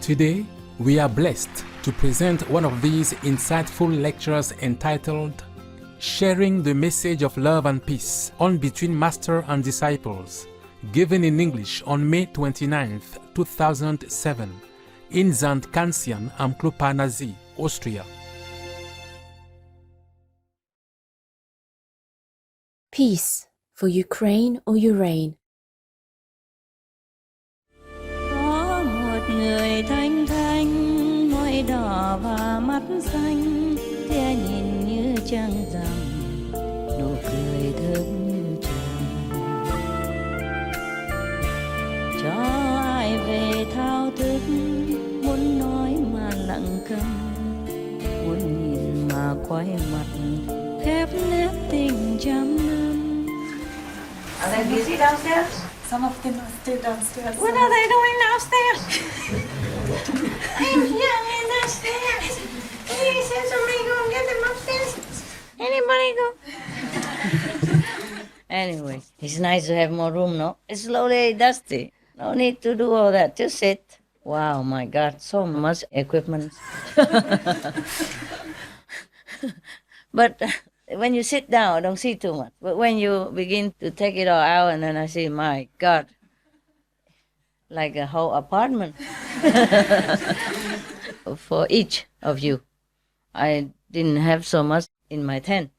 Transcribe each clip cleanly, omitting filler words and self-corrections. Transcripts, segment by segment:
Today, we are blessed to present one of these insightful lectures entitled Sharing the Message of Love and Peace on Between Master and Disciples, given in English on May 29, 2007, in St. Kantian am Klopana See, Austria. Peace for Ukraine or Ukraine. Có một người thanh thanh, môi đỏ và mắt xanh, tia nhìn như trăng rằm, nụ cười thơm trầm. Cho ai về thao thức, muốn nói mà lặng câm, muốn nhìn mà quay mặt, khép nép tình trăm năm. Are they busy downstairs? Some of them are still downstairs. What are they doing downstairs? I'm young in downstairs. Please, have somebody go and get them upstairs. Anybody go? Anyway, it's nice to have more room, no? It's slowly dusty. No need to do all that. Just sit. Wow, my God, so much equipment. But when you sit down, I don't see too much. But when you begin to take it all out, and then I see, my God, like a whole apartment for each of you. I didn't have so much in my tent,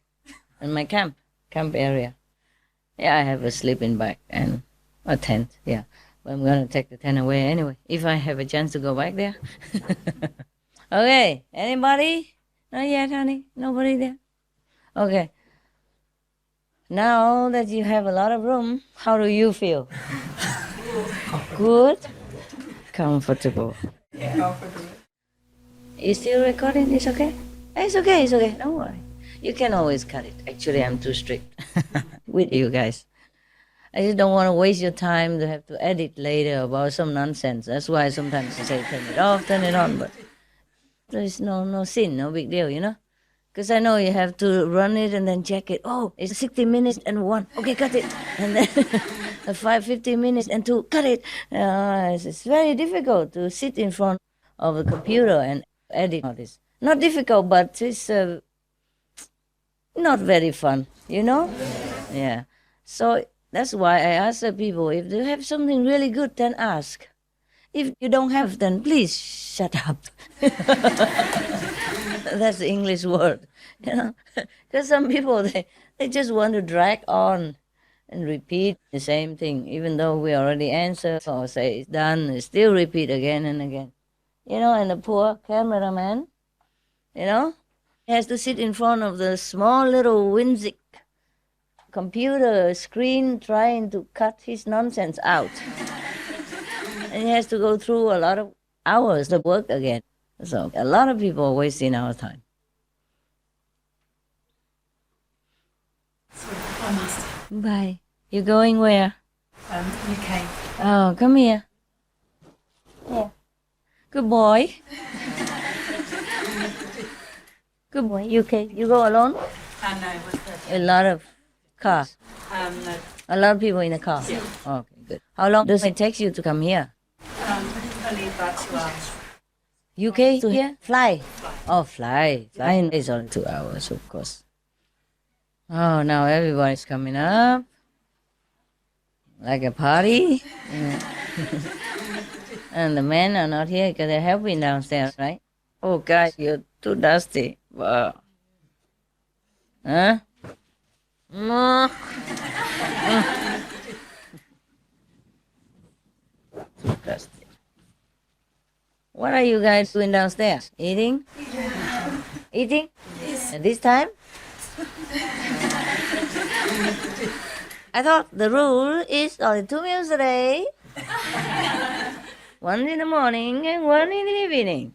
in my camp area. Yeah, I have a sleeping bag and a tent, yeah. But I'm going to take the tent away anyway, if I have a chance to go back there. Okay, anybody? Not yet, honey? Nobody there? Okay. Now that you have a lot of room, how do you feel? Good? Comfortable. Yeah, comfortable. You still recording? It's okay? It's okay. Don't worry. You can always cut it. Actually, I'm too strict with you guys. I just don't want to waste your time to have to edit later about some nonsense. That's why sometimes I say turn it off, turn it on, but there's no sin, no big deal, you know? Because I know you have to run it and then check it. Oh, it's 60 minutes and 1. Okay, cut it. And then 50 minutes and 2. Cut it. It's very difficult to sit in front of a computer and edit all this. Not difficult, but it's not very fun, you know? Yeah. So that's why I ask the people, if they have something really good, then ask. If you don't have, then please shut up. That's the English word, you know. Because some people, they just want to drag on and repeat the same thing, even though we already answered or say it's done, they still repeat again and again. You know, and the poor cameraman, you know, he has to sit in front of the small little whimsic computer screen trying to cut his nonsense out. And he has to go through a lot of hours of work again. So a lot of people are wasting our time. Bye, Master. Bye. You going where? UK. Oh, come here. Yeah. Good boy. Good boy. UK. You go alone? No, with A lot of cars. no. A lot of people in the car. Yeah. Okay, good. How long does it take you to come here? Only about 2 hours. UK to here? Fly. Oh, fly. Flying is only 2 hours, of course. Oh, now everybody's coming up. Like a party. Yeah. And the men are not here because they're helping downstairs, right? Oh, guys, you're too dusty. Wow. Huh? Too dusty. What are you guys doing downstairs? Eating? Eating? Yes. At this time? I thought the rule is only 2 meals a day. One in the morning and one in the evening.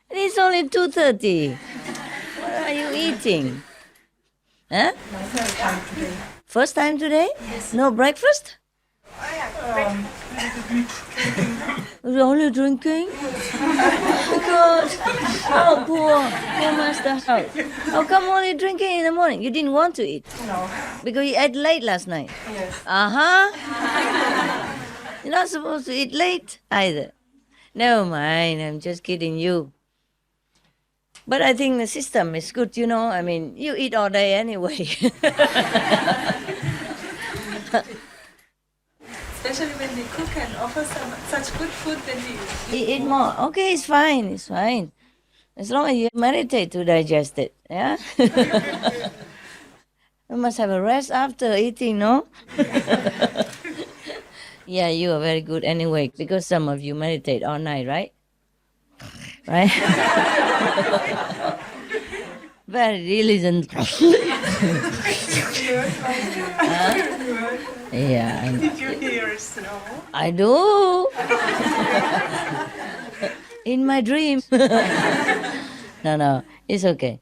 And it's only 2:30. What are you eating? Huh? My first time today. First time today? Yes. No breakfast? You're only drinking? God. Oh, poor master. How come only drinking in the morning? You didn't want to eat? No. Because you ate late last night? Yes. Uh-huh. You're not supposed to eat late either. Never mind, I'm just kidding you. But I think the system is good, you know. I mean, you eat all day anyway. Especially when they cook and offer such good food, then we You eat more. Okay, it's fine, it's fine. As long as you meditate to digest it, yeah? You must have a rest after eating, no? Yeah, you are very good anyway, because some of you meditate all night, right? Right? Very diligent. Yeah. did you hear snow? I do. In my dream. No, it's okay.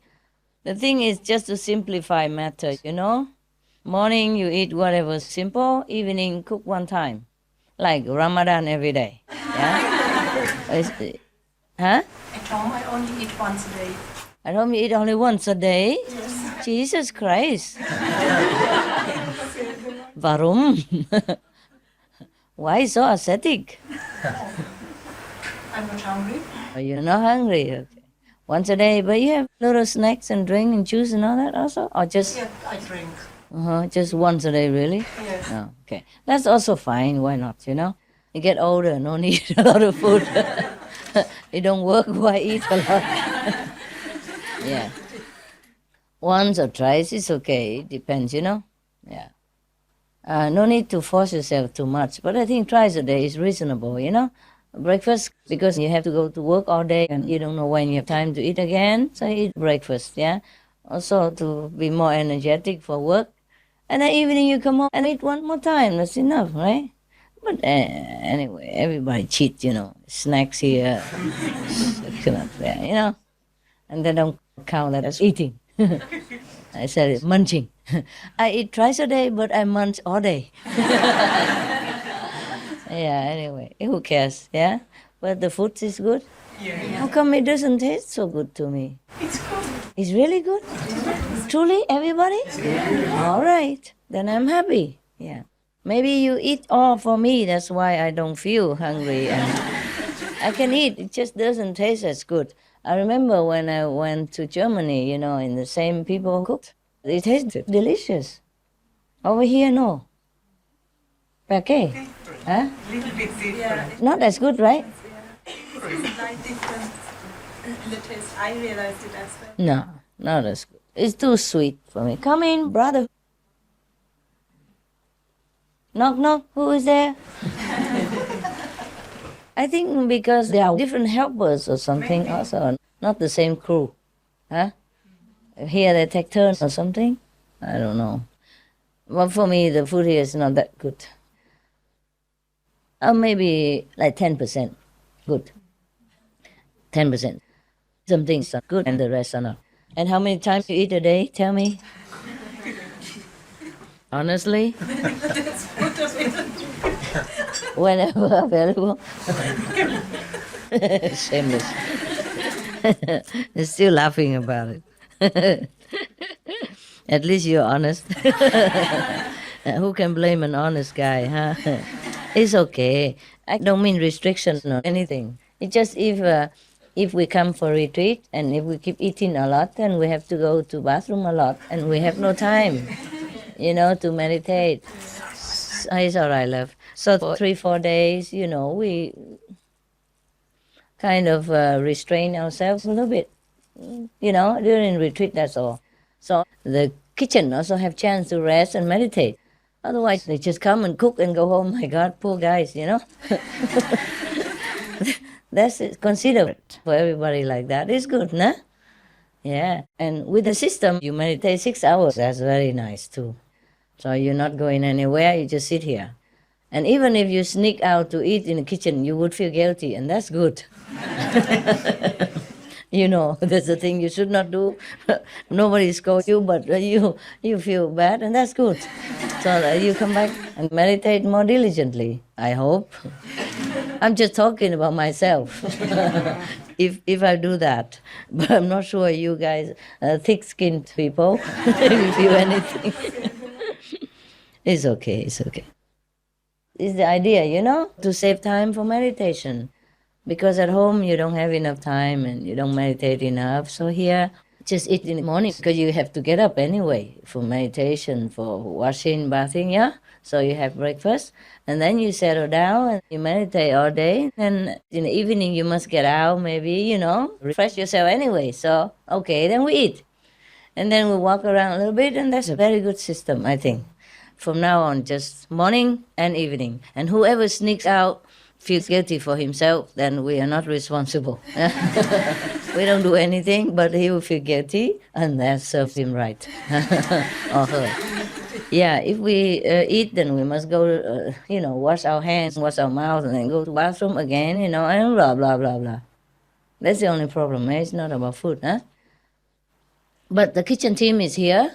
The thing is just to simplify matter, you know. Morning you eat whatever simple, evening cook one time. Like Ramadan every day. Yeah? Huh? At home, I only eat once a day. At home you eat only once a day? Yes. Jesus Christ. Varum. Why so ascetic? I'm not hungry. Oh, you're not hungry? Okay. Once a day, but you have little snacks and drink and juice and all that also? Or just Yeah, I drink. just once a day, really? Yes. Oh, okay. That's also fine. Why not, you know? You get older, no need a lot of food. You don't work, why eat a lot? Yeah. Once or twice is okay. It depends, you know? Yeah. No need to force yourself too much. But I think twice a day is reasonable, you know? Breakfast, because you have to go to work all day and you don't know when you have time to eat again. So you eat breakfast, yeah? Also to be more energetic for work. And then evening you come home and eat one more time. That's enough, right? But anyway, everybody cheats, you know. Snacks here, snacks there, you know. And they don't count that as eating. I said it, munching. I eat twice a day, but I munch all day. Yeah, anyway, who cares, yeah? But the food is good. Yeah. How come it doesn't taste so good to me? It's good. It's really good? Truly, everybody? All right, then I'm happy, yeah. Maybe you eat all for me, that's why I don't feel hungry. And I can eat, it just doesn't taste as good. I remember when I went to Germany, you know, and the same people cooked. It tasted delicious. Over here, no. Okay. Huh? Little bit different. Not as good, right? It's a slight difference in the taste. I realized it as well. No, not as good. It's too sweet for me. Come in, brother. Knock, knock. Who is there? I think because there are different helpers or something also. Not the same crew. Huh? Here they take turns or something. I don't know. But for me, the food here is not that good. Maybe like 10% good. 10%. Some things are good and the rest are not. And how many times you eat a day? Tell me. Honestly? Whenever available. Shameless. You're still laughing about it. At least you're honest. Who can blame an honest guy, huh? It's okay. I don't mean restriction or anything. It's just if we come for retreat and if we keep eating a lot, then we have to go to bathroom a lot and we have no time, you know, to meditate. It's all right, love. So for 3-4 days, you know, we kind of restrain ourselves a little bit, you know, during retreat, that's all. So the kitchen also have chance to rest and meditate. Otherwise, they just come and cook and go home. My God, poor guys, you know. That's considerate for everybody like that. It's good, nah? Yeah. And with the system, you meditate 6 hours. That's very nice, too. So you're not going anywhere. You just sit here. And even if you sneak out to eat in the kitchen, you would feel guilty, and that's good. You know, that's the thing you should not do. Nobody scolds you, but you feel bad, and that's good. So you come back and meditate more diligently, I hope. I'm just talking about myself, if I do that. But I'm not sure you guys, thick-skinned people, if you feel anything. It's okay, it's okay. It's the idea, you know, to save time for meditation. Because at home you don't have enough time and you don't meditate enough. So here, just eat in the morning because you have to get up anyway for meditation, for washing, bathing, yeah? So you have breakfast and then you settle down and you meditate all day. And in the evening you must get out, maybe, refresh yourself anyway. So, okay, then we eat. And then we walk around a little bit, and that's a very good system, I think. From now on, just morning and evening. And whoever sneaks out feels guilty for himself, then we are not responsible. We don't do anything, but he will feel guilty, and that serves him right. Or her. Yeah, if we eat, then we must go, wash our hands, wash our mouth, and then go to the bathroom again, and blah, blah, blah, blah. That's the only problem, eh? It's not about food, huh? But the kitchen team is here.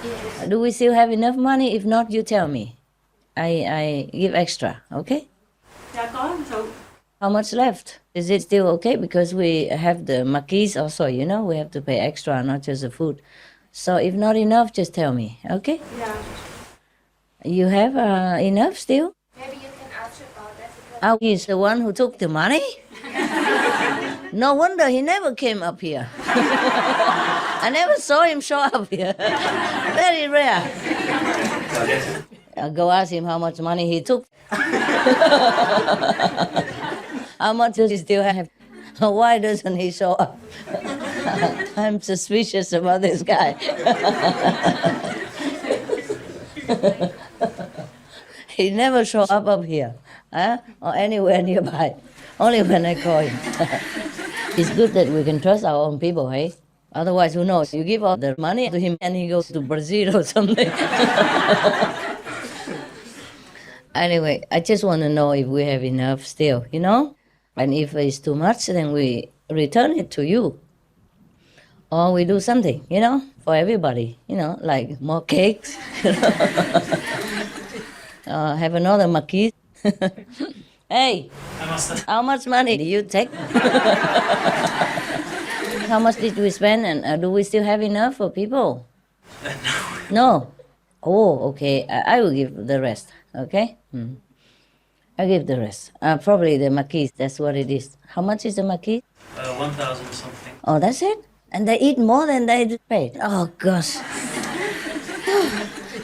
Yes. Do we still have enough money? If not, you tell me. I give extra, okay? Dạ có rồi. How much left? Is it still okay? Because we have the maquis also, we have to pay extra, not just the food. So if not enough, just tell me, okay? Yeah. You have enough still? Maybe you can ask about that. Oh, he's the one who took the money? No wonder he never came up here. I never saw him show up here. Very rare. I'll go ask him how much money he took. How much does he still have? Why doesn't he show up? I'm suspicious about this guy. He never show up here, or anywhere nearby. Only when I call him. It's good that we can trust our own people, hey? Otherwise, who knows? You give all the money to him and he goes to Brazil or something. Anyway, I just want to know if we have enough still, And if it's too much, then we return it to you. Or we do something, for everybody, like more cakes. Have another maquis. Hey, how much money do you take? How much did we spend, and do we still have enough for people? No? Oh, okay. I will give the rest, okay? I'll give the rest. Probably the maquis, that's what it is. How much is the maquis? 1,000 something. Oh, that's it? And they eat more than they paid. Oh, gosh.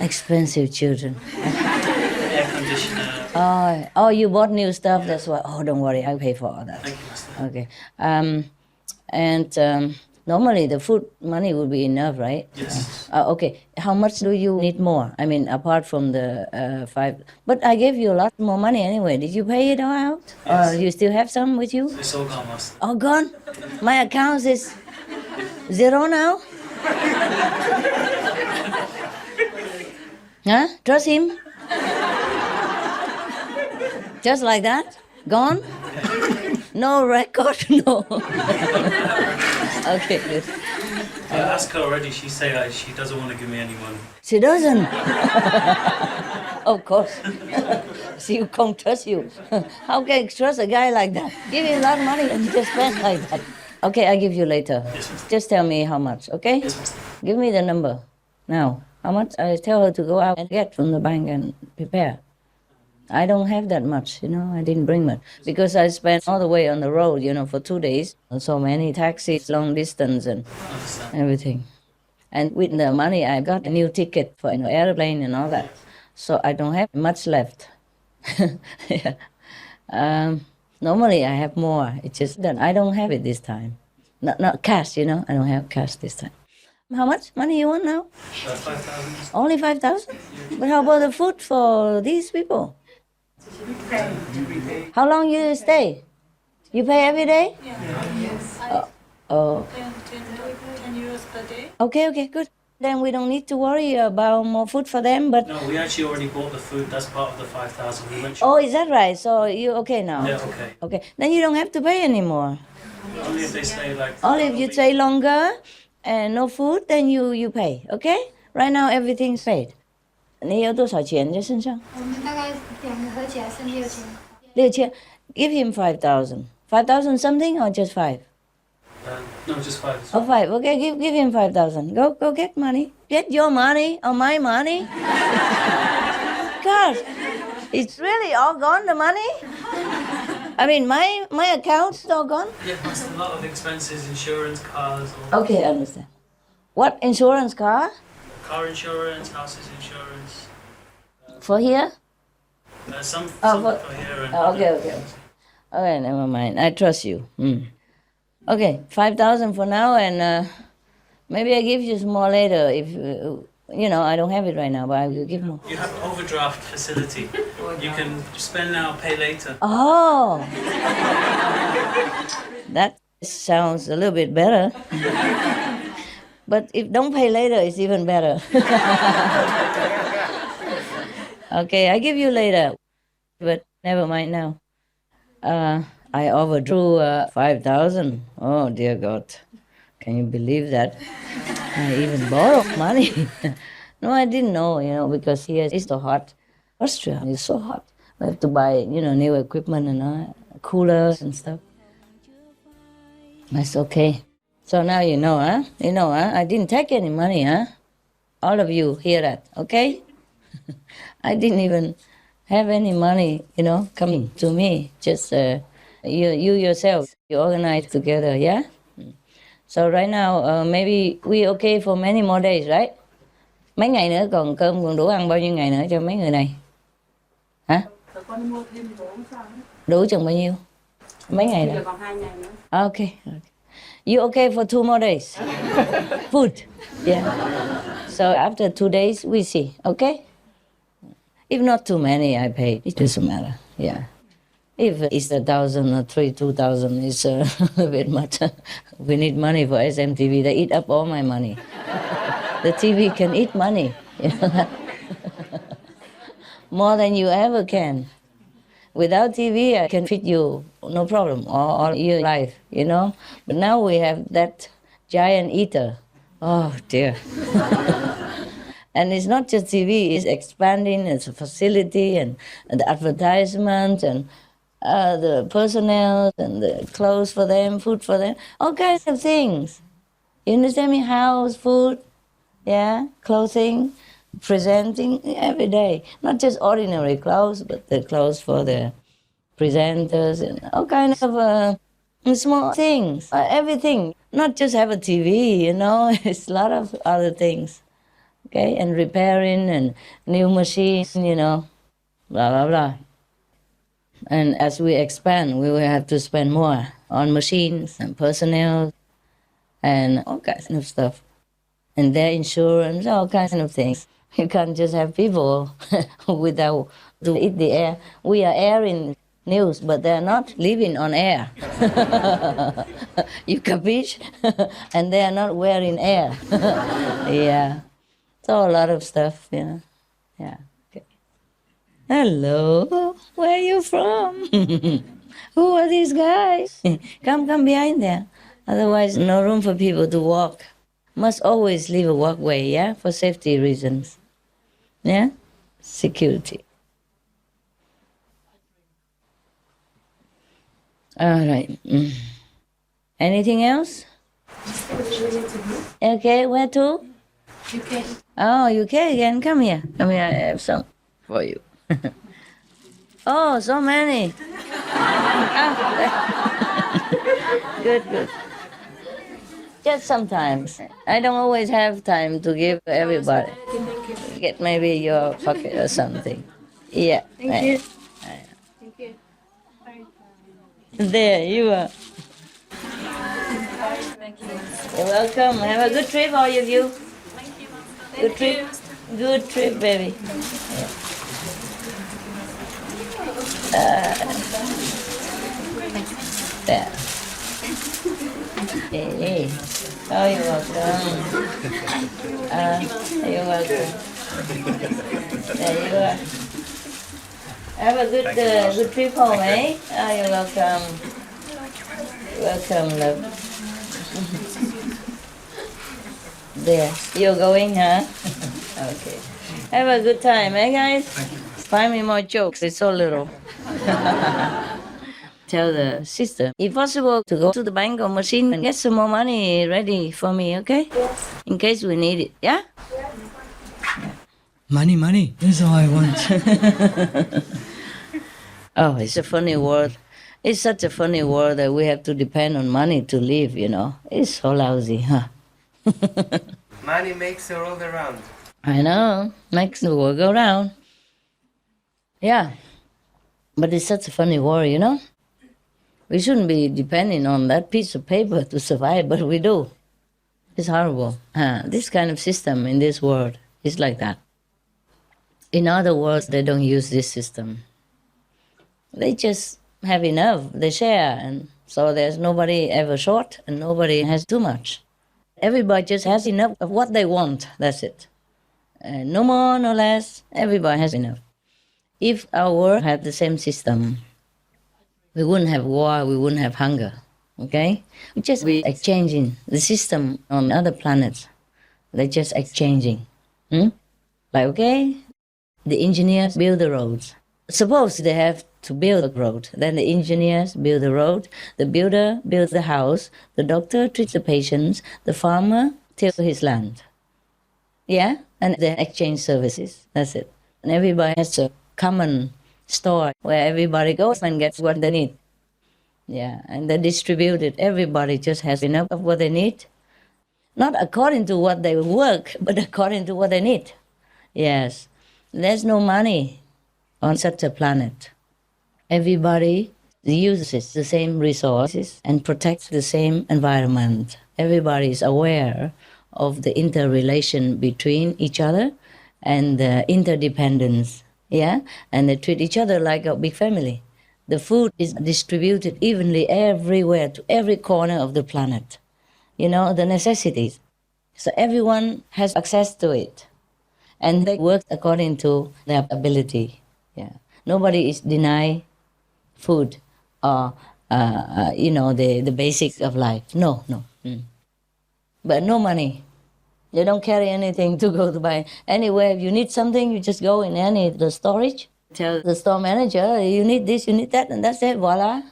Expensive children. Air conditioner. Oh, you bought new stuff, that's why. Oh, don't worry, I'll pay for all that. Thank you, Master. Okay. And normally the food money would be enough, right? Yes. Okay. How much do you need more? I mean, apart from the 5. But I gave you a lot more money anyway. Did you pay it all out? Yes. Or you still have some with you? It's all gone, Master. All gone? My account is 0 now? Huh? Trust him? Just like that? Gone? No record? No. Okay, good. I asked her already, she said she doesn't want to give me any money. She doesn't? Of course. She can't trust you. How can you trust a guy like that? Give him a lot of money and he just spends like that. Okay, I'll give you later. Yes, Master. Just tell me how much, okay? Yes, Master. Give me the number. Now, how much? I tell her to go out and get from the bank and prepare. I don't have that much, I didn't bring much. Because I spent all the way on the road, for 2 days. So many taxis, long distance and Understand. everything. And with the money, I got a new ticket for an airplane and all that. So I don't have much left. Yeah. Normally I have more. It's just that I don't have it this time. Not cash, I don't have cash this time. How much money you want now? 5,000. Only 5,000? But how about the food for these people? How long you stay? You pay every day? Yes. Oh. 10 euros per day. Okay, good. Then we don't need to worry about more food for them, but... No, we actually already bought the food. That's part of the 5,000. We went. Oh, is that right? So you okay now? Yeah, okay. Okay, then you don't have to pay anymore. Only if they stay like. Only if you stay longer and no food, then you pay, okay? Right now everything's paid. 你有多少钱在身上？我们大概两个合起来是6000。6000. Give him 5,000. 5,000 something or just 5? No, just 5. Oh, 5. Okay, give him 5,000. Go get money. Get your money or my money. God, it's really all gone, the money? I mean, my account's all gone. Yeah, that's a lot of expenses, insurance, cars, or Okay, I understand. What insurance car? car insurance, houses insurance. For here? Some for- for here and Okay. Okay, never mind. I trust you. Okay, 5,000 for now, and maybe I give you some more later if I don't have it right now, but I will give more. You have overdraft facility. You can spend now, pay later. Oh, that sounds a little bit better. But if don't pay later, it's even better. Okay, I give you later, but never mind now. I overdrew 5,000. Oh dear God, can you believe that? I even borrowed money. No, I didn't know, because here it's so hot. Austria is so hot. We have to buy, new equipment and coolers and stuff. That's okay. So now you know, huh? I didn't take any money, huh? All of you hear that, okay? I didn't even have any money, coming to me. Just you yourself, you organize together, yeah? So right now, maybe we okay for many more days, right? Mấy ngày nữa còn cơm còn đủ ăn bao nhiêu ngày nữa cho mấy người này? Hả? Đủ chừng bao nhiêu? Mấy ngày nữa? Còn 2 ngày nữa. Okay. You okay for 2 more days? Food, yeah. So after 2 days, we see, okay? If not too many, I pay. It doesn't matter, yeah. If it's 1,000 or 2,000, it's a bit much. We need money for SMTV. They eat up all my money. The TV can eat money, more than you ever can. Without TV, I can feed you, no problem, all your life, But now we have that giant eater. Oh, dear. And it's not just TV, it's expanding, it's a facility, and the advertisement, and the personnel, and the clothes for them, food for them, all kinds of things. You understand me? House, food, yeah, clothing, presenting every day. Not just ordinary clothes, but the clothes for the presenters and all kinds of small things, everything. Not just have a TV, it's a lot of other things. Okay, and repairing and new machines, blah, blah, blah. And as we expand, we will have to spend more on machines and personnel and all kinds of stuff. And their insurance, all kinds of things. You can't just have people without to eat the air. We are airing news, but they're not living on air. You capiche? And they are not wearing air. Yeah. So a lot of stuff, Yeah. Okay. Hello. Where are you from? Who are these guys? Come behind there. Otherwise, no room for people to walk. Must always leave a walkway, yeah, for safety reasons. Yeah? Security. All right. Anything else? Okay, where to? UK. Oh, UK again. Come here. I have some for you. Oh, so many. Good. Just sometimes. I don't always have time to give everybody. Get maybe your pocket or something. Yeah. Thank you. Thank you. There you are. You're welcome. Have a good trip, all of you. Good trip. Good trip, baby. There. Hey. Oh, you're welcome. You're welcome. There you are. Have a good trip home, eh? Oh, you're welcome. Welcome, love. There. You're going, huh? Okay. Have a good time, eh, guys? Find me more jokes. It's so little. Tell the sister, if possible, to go to the bank or machine and get some more money ready for me, okay? In case we need it, yeah? Money. That's all I want. Oh, it's a funny word. It's such a funny world that we have to depend on money to live, you know. It's so lousy, huh? Money makes the world around. I know, makes the world go round. Yeah, but it's such a funny world, you know. We shouldn't be depending on that piece of paper to survive, but we do. It's horrible. This kind of system in this world is like that. In other words, they don't use this system. They just have enough, they share, and so there's nobody ever short and nobody has too much. Everybody just has enough of what they want, that's it. No more, no less, everybody has enough. If our world had the same system, we wouldn't have war, we wouldn't have hunger, okay? We just be exchanging the system on other planets. They're just exchanging. Like, okay, the engineers build the roads. Suppose they have to build a road. Then the engineers build the road, the builder builds the house, the doctor treats the patients, the farmer tills his land. Yeah? And they exchange services. That's it. And everybody has a common store where everybody goes and gets what they need. Yeah, and they distribute it. Everybody just has enough of what they need. Not according to what they work, but according to what they need. Yes. There's no money on such a planet. Everybody uses the same resources and protects the same environment. Everybody is aware of the interrelation between each other and the interdependence. Yeah, and they treat each other like a big family. The food is distributed evenly everywhere, to every corner of the planet. You know, the necessities. So everyone has access to it. And they work according to their ability. Yeah, nobody is denied food or, the basics of life. No. But no money. They don't carry anything to go to buy. Anywhere, if you need something, you just go in the storage. Tell the store manager, you need this, you need that, and that's it, voila.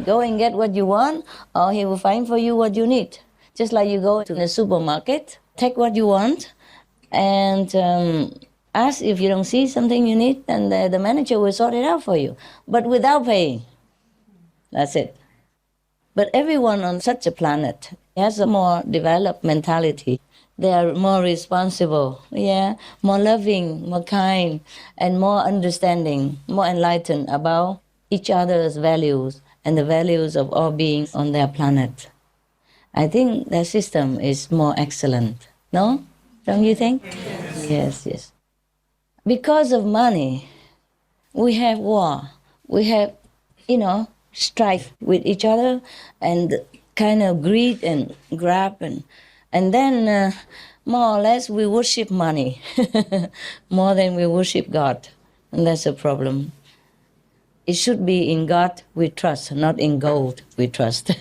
Go and get what you want, or he will find for you what you need. Just like you go to the supermarket, take what you want, and ask if you don't see something you need, and the manager will sort it out for you, but without paying. That's it. But everyone on such a planet has a more developed mentality. They are more responsible, more loving, more kind, and more understanding, more enlightened about each other's values and the values of all beings on their planet. I think their system is more excellent, no? Don't you think? Yes. Because of money, we have war. We have, strife with each other and kind of greed and grab and then more or less we worship money more than we worship God, and that's a problem. It should be in God we trust, not in gold we trust.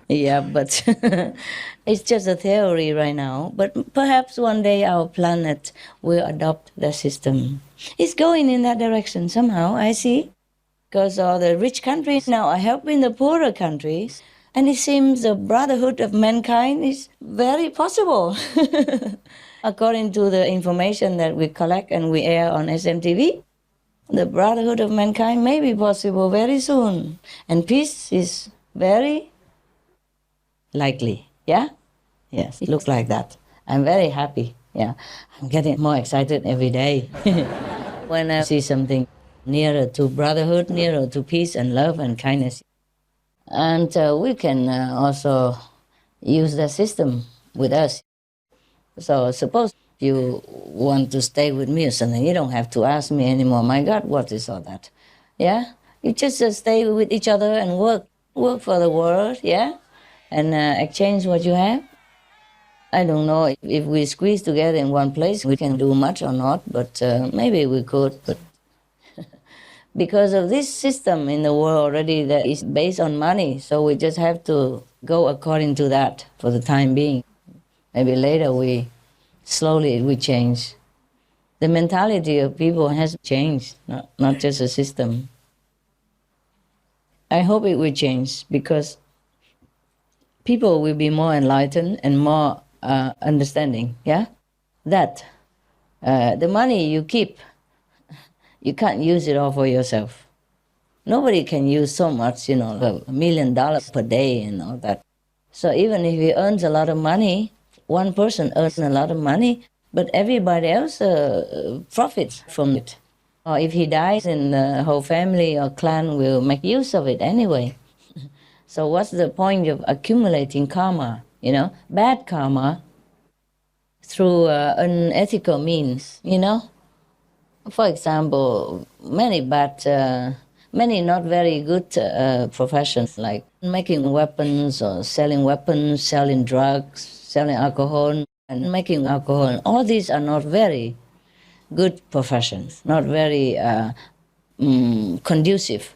Yeah, but it's just a theory right now. But perhaps one day our planet will adopt that system. It's going in that direction somehow, I see. Because all the rich countries now are helping the poorer countries. And it seems the brotherhood of mankind is very possible. According to the information that we collect and we air on SMTV, the brotherhood of mankind may be possible very soon. And peace is very likely, yeah? Yes, it looks like that. I'm very happy, yeah. I'm getting more excited every day when I see something nearer to brotherhood, nearer to peace and love and kindness. And we can also use the system with us. So suppose you want to stay with me or something, you don't have to ask me anymore, my God, what is all that? Yeah? You just stay with each other and work for the world, yeah? And exchange what you have. I don't know if we squeeze together in one place, we can do much or not, but maybe we could. But because of this system in the world already that is based on money, so we just have to go according to that for the time being. Maybe later we change. The mentality of people has changed, not just a system. I hope it will change because people will be more enlightened and more understanding, yeah? That the money you keep, You can't use it all for yourself. Nobody can use so much, $1 million per day and all that. So even if he earns a lot of money, one person earns a lot of money, but everybody else profits from it. Or if he dies, then the whole family or clan will make use of it anyway. So what's the point of accumulating karma, bad karma through unethical means, For example, many not very good professions like making weapons or selling drugs, selling alcohol, and making alcohol. All these are not very good professions, not very conducive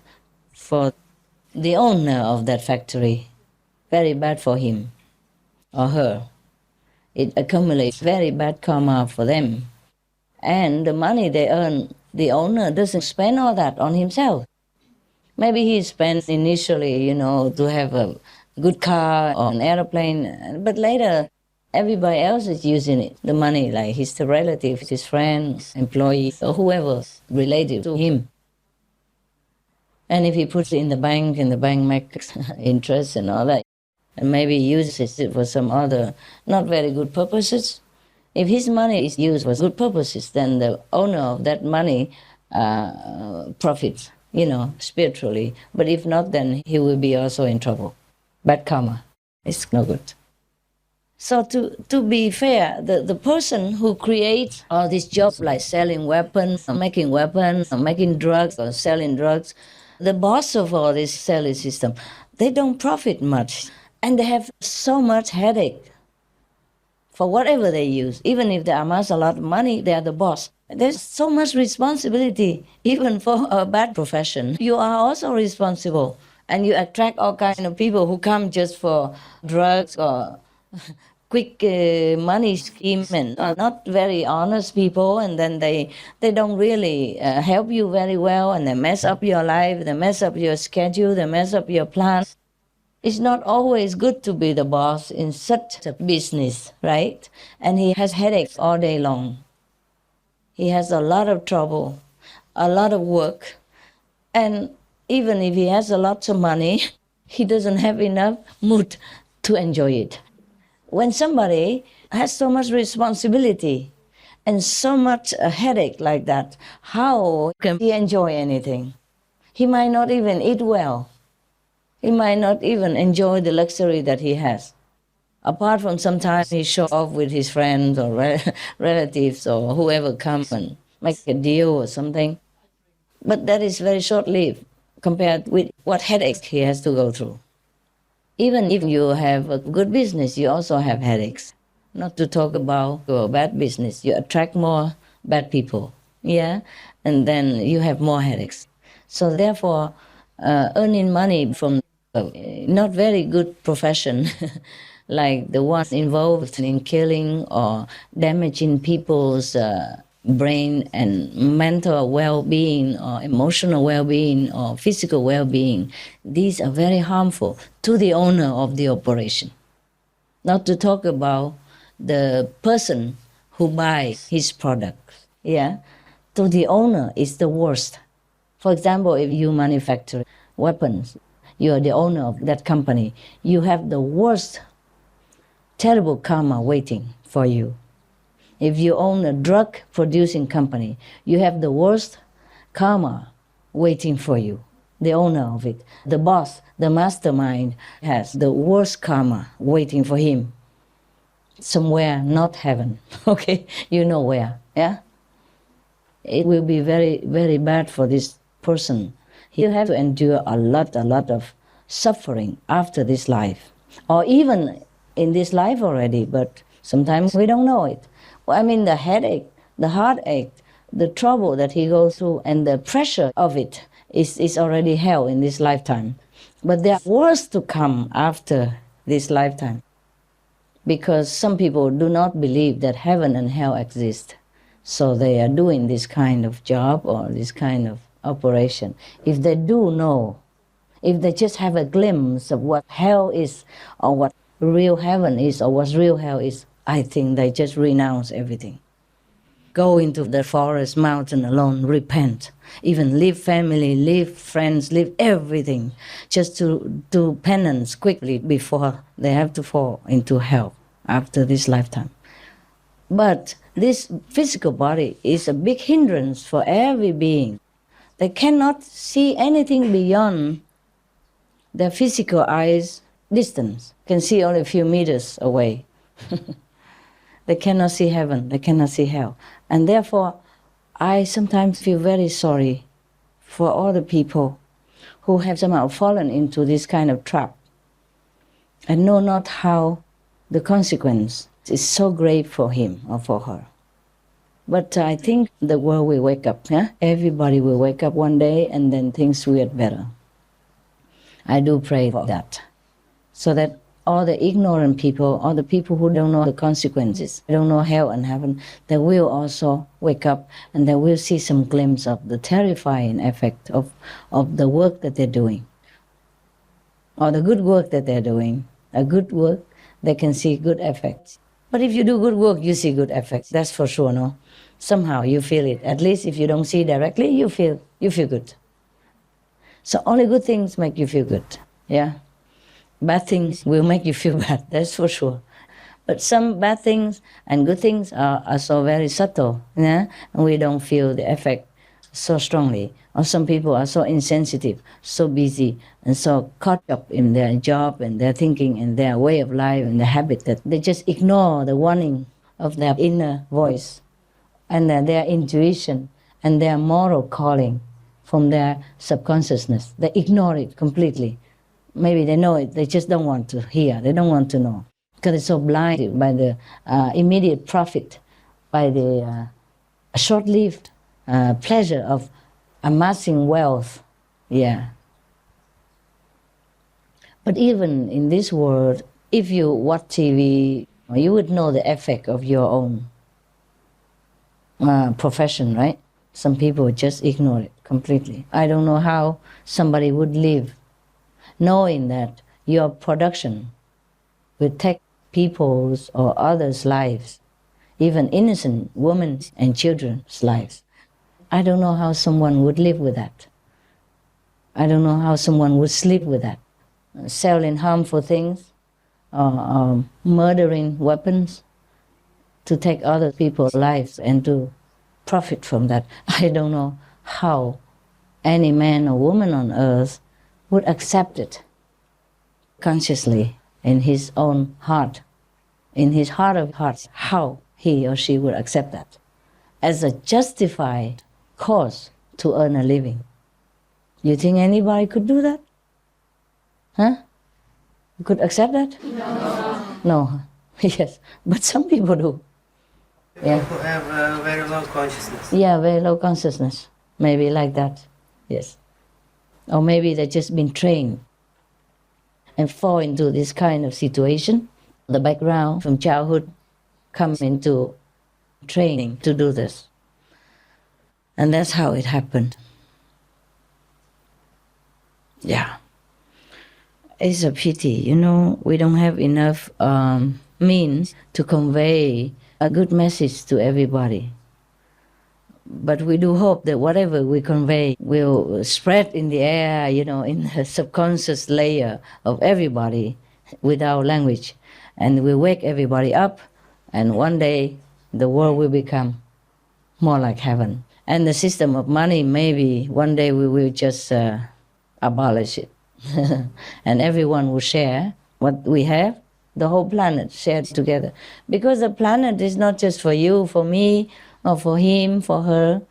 for the owner of that factory. Very bad for him or her. It accumulates very bad karma for them. And the money they earn, the owner doesn't spend all that on himself. Maybe he spends initially, to have a good car or an airplane, but later everybody else is using it, the money, like his relatives, his friends, employees, or whoever related to him. And if he puts it in the bank, and the bank makes interest and all that, and maybe uses it for some other not very good purposes, if his money is used for good purposes, then the owner of that money profits, spiritually. But if not, then he will be also in trouble. Bad karma. It's no good. So to be fair, the person who creates all these jobs like selling weapons, or making drugs or selling drugs, the boss of all this selling system, they don't profit much. And they have so much headache for whatever they use. Even if they amass a lot of money, they are the boss. There's so much responsibility, even for a bad profession. You are also responsible. And you attract all kinds of people who come just for drugs or quick money scheme and are not very honest people, and then they don't really help you very well, and they mess up your life, they mess up your schedule, they mess up your plans. It's not always good to be the boss in such a business, right? And he has headaches all day long. He has a lot of trouble, a lot of work, and even if he has a lot of money, he doesn't have enough mood to enjoy it. When somebody has so much responsibility and so much a headache like that, how can he enjoy anything? He might not even eat well. He might not even enjoy the luxury that he has. Apart from sometimes he show off with his friends or relatives or whoever comes and make a deal or something. But that is very short-lived compared with what headache he has to go through. Even if you have a good business, you also have headaches. Not to talk about your bad business. You attract more bad people, and then you have more headaches. So therefore, earning money from not very good profession, like the one involved in killing or damaging people's brain and mental well-being or emotional well-being or physical well-being, these are very harmful to the owner of the operation. Not to talk about the person who buys his products. To the owner, it's the worst. For example, if you manufacture weapons, you are the owner of that company, you have the worst, terrible karma waiting for you. If you own a drug-producing company, you have the worst karma waiting for you, the owner of it. The boss, the mastermind, has the worst karma waiting for him. Somewhere, not heaven, okay? You know where, It will be very, very bad for this person. You have to endure a lot of suffering after this life, or even in this life already, but sometimes we don't know it. I mean, the headache, the heartache, the trouble that he goes through, and the pressure of it is already hell in this lifetime. But there are worse to come after this lifetime, because some people do not believe that heaven and hell exist. So they are doing this kind of job or this kind of operation. If they do know, if they just have a glimpse of what hell is, or what real heaven is, or what real hell is, I think they just renounce everything. go into the forest, mountain alone, repent, even leave family, leave friends, leave everything, just to do penance quickly before they have to fall into hell after this lifetime. But this physical body is a big hindrance for every being. They cannot see anything beyond their physical eyes distance, can see only a few meters away. They cannot see heaven, they cannot see hell. And therefore, I sometimes feel very sorry for all the people who have somehow fallen into this kind of trap and know not how the consequence is so grave for him or for her. But I think the world will wake up. Yeah? Everybody will wake up one day and then things will get better. I do pray for that. So that all the ignorant people, all the people who don't know the consequences, don't know hell and heaven, they will also wake up and they will see some glimpse of the terrifying effect of the work that they're doing. Or the good work that they're doing. A good work, they can see good effects. But if you do good work, you see good effects. That's for sure, no? Somehow you feel it. At least if you don't see directly, you feel good. So only good things make you feel good, yeah? Bad things will make you feel bad, that's for sure. But some bad things and good things are so very subtle, yeah? And we don't feel the effect so strongly. Or some people are so insensitive, so busy, and so caught up in their job and their thinking and their way of life and their habit that they just ignore the warning of their inner voice and their intuition and their moral calling from their subconsciousness. They ignore it completely. Maybe they know it, they just don't want to hear, they don't want to know. Because they're so blinded by the immediate profit, by the short-lived pleasure of amassing wealth, yeah. But even in this world, if you watch TV, you would know the effect of your own profession, right? Some people just ignore it completely. I don't know how somebody would live knowing that your production will take people's or others' lives, even innocent women and children's lives. I don't know how someone would live with that. I don't know how someone would sleep with that. Selling harmful things, murdering weapons to take other people's lives and to profit from that. I don't know how any man or woman on earth would accept it consciously in his own heart, in his heart of hearts, how he or she would accept that as a justified cause to earn a living. You think anybody could do that? Huh? Could accept that? No. Yes, but some people do. Yeah. People have very low consciousness. Yeah, very low consciousness. Maybe like that, yes. Or maybe they've just been trained and fall into this kind of situation. The background from childhood comes into training to do this. And that's how it happened. Yeah. It's a pity, you know, we don't have enough means to convey a good message to everybody. But we do hope that whatever we convey will spread in the air, you know, in the subconscious layer of everybody with our language. And will wake everybody up, and one day the world will become more like heaven. And the system of money, maybe one day we will just abolish it. And everyone will share what we have, the whole planet shared together. Because the planet is not just for you, for me, or for him, for her.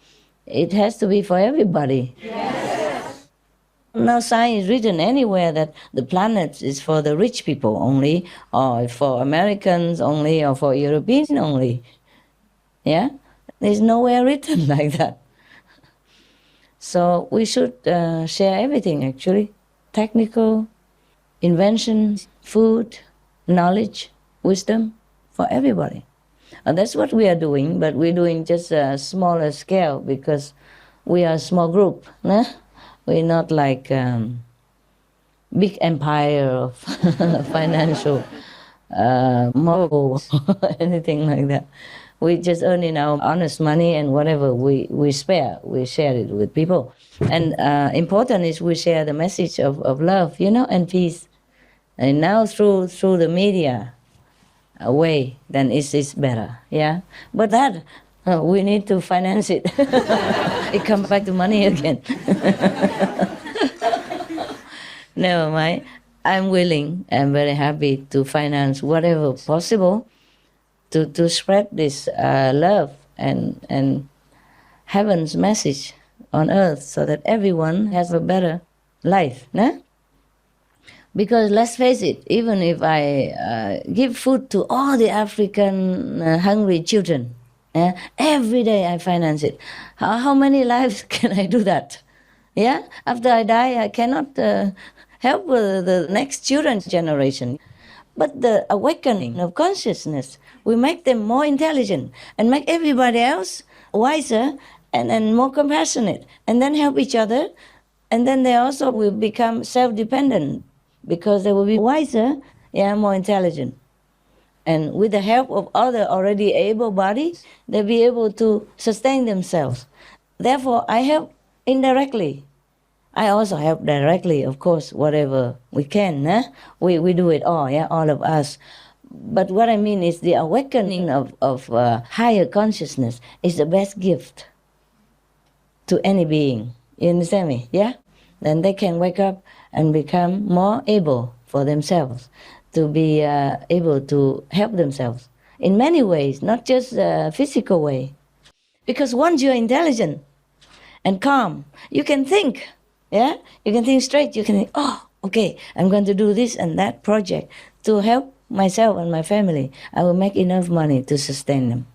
It has to be for everybody. Yes. No sign is written anywhere that the planet is for the rich people only, or for Americans only, or for Europeans only. Yeah? There's nowhere written like that. So we should share everything, actually. Technical, invention, food, knowledge, wisdom, for everybody. And that's what we are doing, but we're doing just a smaller scale because we are a small group. Nah? We're not like big empire of financial moral or anything like that. We just earn in our honest money, and whatever we spare, we share it with people. And important is we share the message of love, and peace. And now through the media way, then it's better, yeah. But that we need to finance it. It comes back to money again. Never mind. I'm willing. I'm very happy to finance whatever possible to spread this love and heaven's message on earth, so that everyone has a better life. Nah? Because let's face it, even if I give food to all the African hungry children, every day I finance it. How many lives can I do that? Yeah, after I die, I cannot help the next children's generation. But the awakening of consciousness, we make them more intelligent and make everybody else wiser and more compassionate, and then help each other. And then they also will become self-dependent because they will be wiser, more intelligent. And with the help of other already able bodies, they'll be able to sustain themselves. Therefore, I help indirectly. I also help directly, of course, whatever we can. We do it all, all of us. But what I mean is the awakening of higher consciousness is the best gift to any being. You understand me? Yeah? Then they can wake up and become more able for themselves, to be able to help themselves in many ways, not just physical way. Because once you're intelligent and calm, you can think. Yeah, you can think straight. You can think, okay, I'm going to do this and that project to help myself and my family. I will make enough money to sustain them.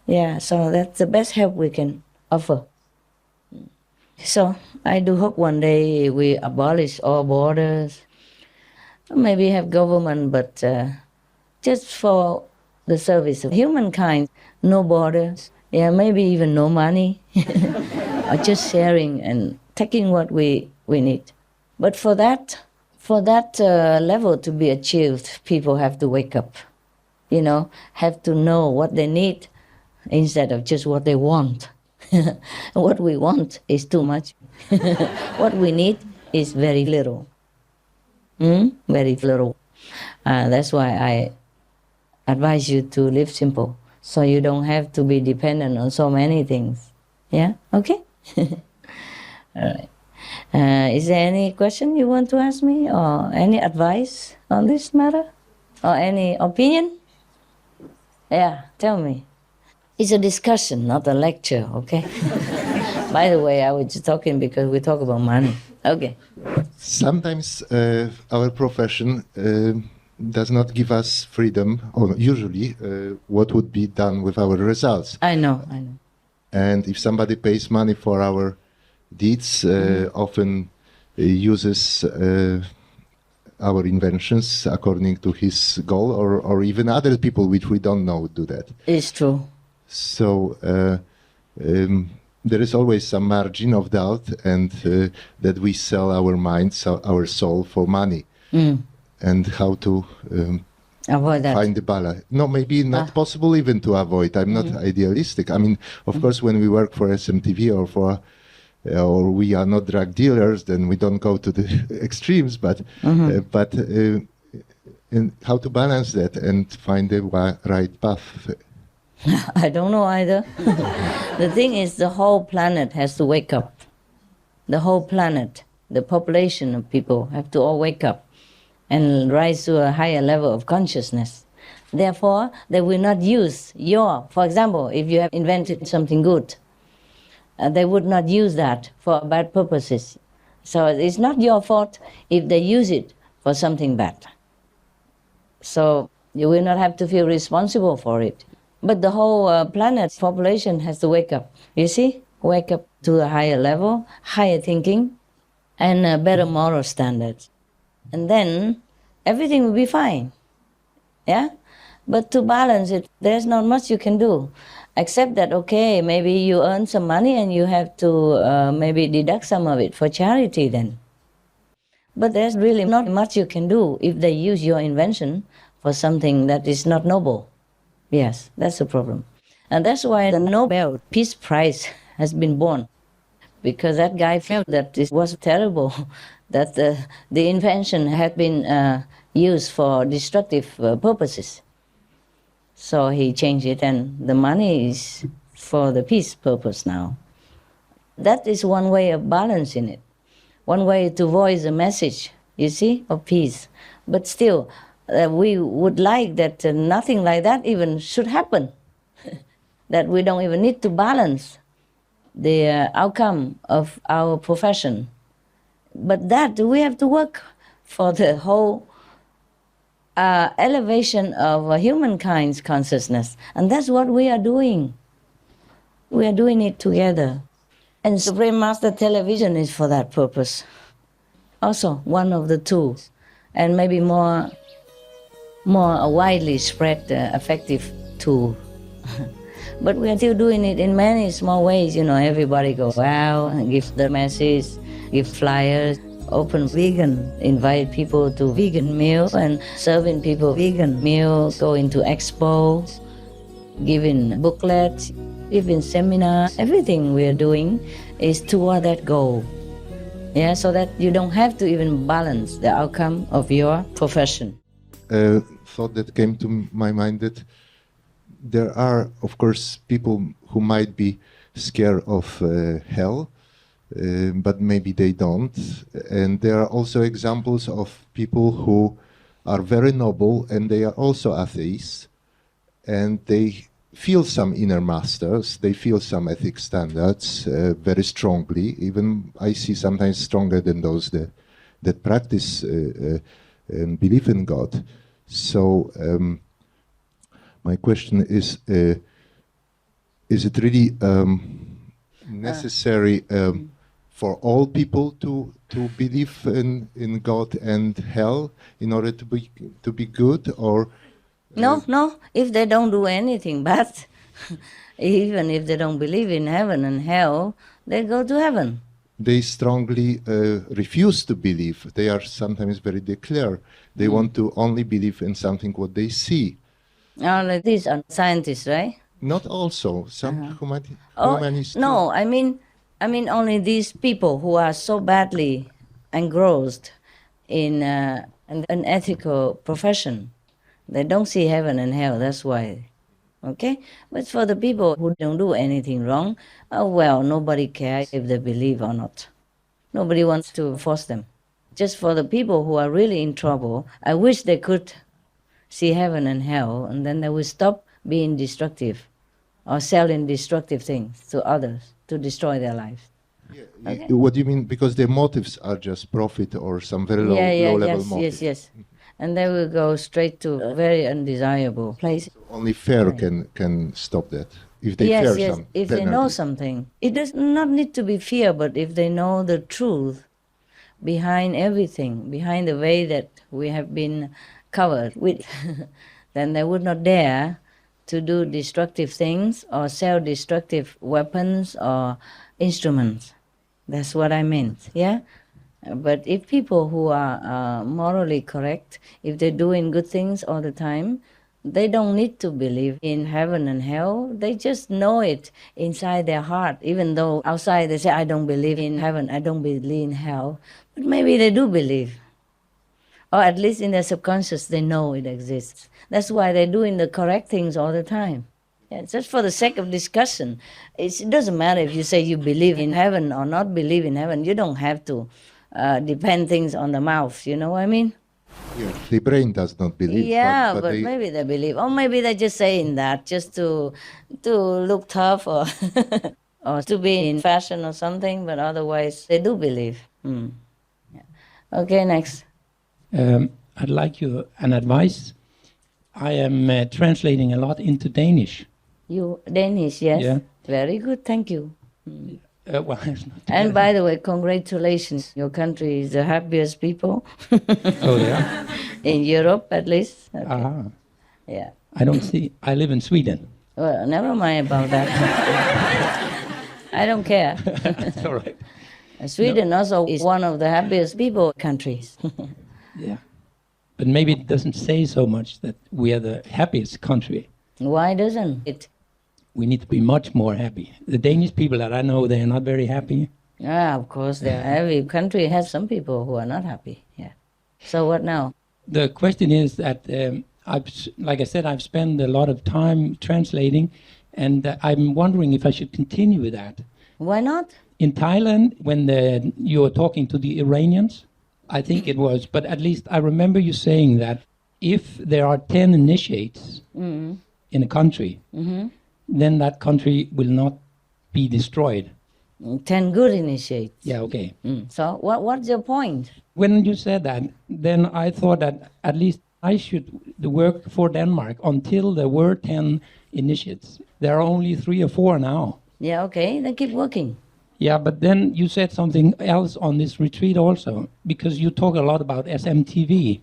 Yeah, so that's the best help we can offer. So I do hope one day we abolish all borders. Maybe have government, but just for the service of humankind, no borders. Yeah, maybe even no money, or just sharing and taking what we need. But for that level to be achieved, people have to wake up, have to know what they need instead of just what they want. What we want is too much. What we need is very little. Very little. That's why I advise you to live simple, so you don't have to be dependent on so many things. Yeah? Okay? All right. Is there any question you want to ask me, or any advice on this matter, or any opinion? Yeah, tell me. It's a discussion, not a lecture, okay? By the way, I was just talking because we talk about money. Okay. Sometimes our profession does not give us freedom, or usually what would be done with our results. I know. And if somebody pays money for our deeds, often uses our inventions according to his goal, or even other people which we don't know do that. It's true. So there is always some margin of doubt, and that we sell our minds, our soul for money. And how to avoid that. Find the balance. No, maybe not possible even to avoid. I'm not idealistic. I mean, of course, when we work for SMTV or we are not drug dealers, then we don't go to the extremes. But and how to balance that and find the right path. I don't know either. The thing is, the whole planet has to wake up. The whole planet, the population of people have to all wake up and rise to a higher level of consciousness. Therefore, they will not use for example, if you have invented something good, they would not use that for bad purposes. So it's not your fault if they use it for something bad. So you will not have to feel responsible for it. But the whole planet's population has to wake up. You see? Wake up to a higher level, higher thinking, and better moral standards. And then everything will be fine. Yeah? But to balance it, there's not much you can do. Except that, okay, maybe you earn some money and you have to maybe deduct some of it for charity then. But there's really not much you can do if they use your invention for something that is not noble. Yes, that's the problem. And that's why the Nobel Peace Prize has been born. Because that guy felt that it was terrible, that the invention had been used for destructive purposes. So he changed it, and the money is for the peace purpose now. That is one way of balancing it. One way to voice a message, you see, of peace. But still, we would like that nothing like that even should happen. That we don't even need to balance the outcome of our profession. But that we have to work for the whole elevation of humankind's consciousness. And that's what we are doing. We are doing it together. And Supreme Master Television is for that purpose. Also, one of the tools. And maybe more widely spread effective tool. But we are still doing it in many small ways. Everybody goes out and give the message, give flyers, open vegan, invite people to vegan meal and serving people vegan meal, going to expo, giving booklets, giving seminars. Everything we are doing is toward that goal. Yeah, so that you don't have to even balance the outcome of your profession. Thought that came to my mind that there are, of course, people who might be scared of hell, but maybe they don't. And there are also examples of people who are very noble and they are also atheists, and they feel some inner masters, they feel some ethic standards very strongly. Even I see sometimes stronger than those that practice and believe in God. So my question is it really necessary for all people to believe in God and hell in order to be good, or? No, if they don't do anything bad, even if they don't believe in heaven and hell, they go to heaven. They strongly refuse to believe. They are sometimes very declare. They want to only believe in something what they see. Like these are scientists, right? Not also some humanists. No, I mean only these people who are so badly engrossed in an ethical profession. They don't see heaven and hell, that's why. Okay? But for the people who don't do anything wrong, well, nobody cares if they believe or not. Nobody wants to force them. Just for the people who are really in trouble, I wish they could see heaven and hell, and then they would stop being destructive or selling destructive things to others to destroy their lives. Yeah, okay. What do you mean? Because their motives are just profit or some very low-level motives. Yes. And they will go straight to a very undesirable place. So only fear can stop that. If they fear some if they know something. It does not need to be fear, but if they know the truth behind everything, behind the way that we have been covered with, then they would not dare to do destructive things or sell destructive weapons or instruments. That's what I meant, yeah? But if people who are morally correct, if they're doing good things all the time, they don't need to believe in heaven and hell. They just know it inside their heart, even though outside they say, I don't believe in heaven, I don't believe in hell. But maybe they do believe. Or at least in their subconscious, they know it exists. That's why they're doing the correct things all the time. Yeah, just for the sake of discussion. It doesn't matter if you say you believe in heaven or not believe in heaven. You don't have to depend things on the mouth, you know what I mean? Yeah, the brain does not believe. Yeah, but maybe they believe. Or maybe they're just saying that just to look tough or, or to be in fashion or something, but otherwise they do believe. Yeah. Okay, next. I'd like an advice. I am translating a lot into Danish. You Danish, yes? Yeah. Very good, thank you. Well, and by the way, congratulations. Your country is the happiest people. Oh, yeah? In Europe, at least. Okay. Ah. Yeah. I live in Sweden. Well, never mind about that. I don't care. It's all right. Sweden also is one of the happiest people countries. Yeah. But maybe it doesn't say so much that we are the happiest country. Why doesn't it? We need to be much more happy. The Danish people that I know, they are not very happy. Yeah, of course, every country has some people who are not happy. Yeah. So what now? The question is that, like I said, I've spent a lot of time translating, and I'm wondering if I should continue with that. Why not? In Thailand, when you were talking to the Iranians, I think it was, but at least I remember you saying that if there are 10 initiates in a country, then that country will not be destroyed. 10 good initiates. Yeah, okay. So what's your point? When you said that, then I thought that at least I should work for Denmark until there were 10 initiates. There are only 3 or 4 now. Yeah, okay, then keep working. Yeah, but then you said something else on this retreat also, because you talk a lot about SMTV.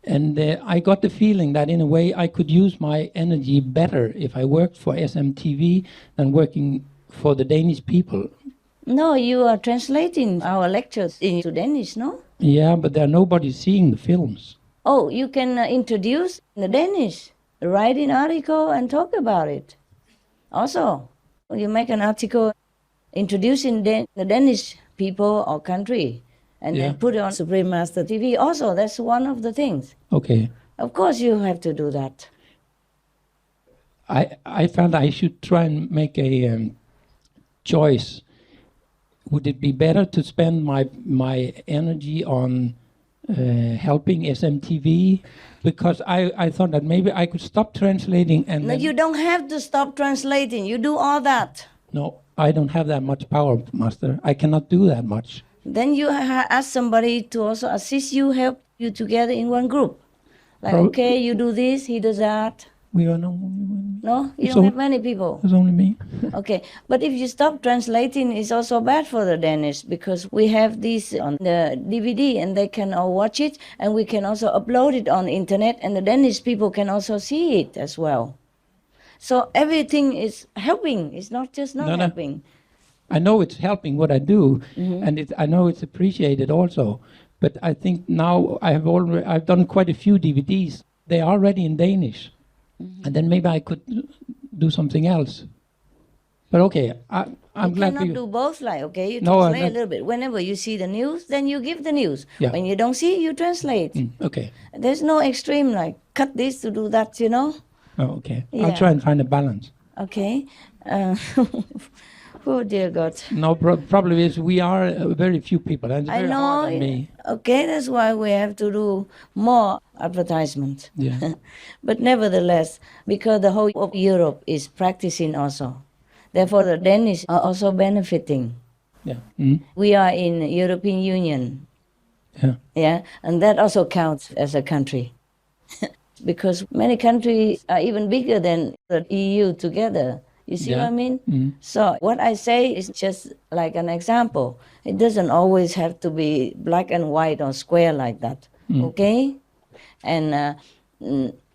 And I got the feeling that in a way I could use my energy better if I worked for SMTV than working for the Danish people. No, you are translating our lectures into Danish, no? Yeah, but there are nobody seeing the films. Oh, you can introduce the Danish, write an article and talk about it. Also, you make an article introducing the Danish people or country and then put it on Supreme Master TV. Also, that's one of the things. Okay. Of course you have to do that. I felt I should try and make a choice. Would it be better to spend my energy on helping SMTV? Because I thought that maybe I could stop translating and... No, you don't have to stop translating. You do all that. No, I don't have that much power, Master. I cannot do that much. Then you ask somebody to also assist you, help you together in one group. Like, okay, you do this, he does that. We are no... No? You don't have many people? It's only me. Okay, but if you stop translating, it's also bad for the Danish, because we have this on the DVD and they can all watch it, and we can also upload it on the internet, and the Danish people can also see it as well. So everything is helping. It's not just not helping. I know it's helping what I do, and I know it's appreciated also. But I think now I've done quite a few DVDs. They are already in Danish, and then maybe I could do something else. But okay, I'm glad you cannot do both. Like, okay, you No, translate a little bit. Whenever you see the news, then you give the news. Yeah. When you don't see, you translate. Okay. There's no extreme like cut this to do that. You know. Oh, okay. Yeah. I'll try and find a balance. Okay. Oh dear God. No, problem is we are very few people, and it's I very know. hard on me. Okay, that's why we have to do more advertisement. Yeah. But nevertheless, because the whole of Europe is practicing also, therefore the Danish are also benefiting. Yeah. We are in European Union. Yeah. Yeah, and that also counts as a country. Because many countries are even bigger than the EU together. You see what I mean? So what I say is just like an example. It doesn't always have to be black and white or square like that. Okay? And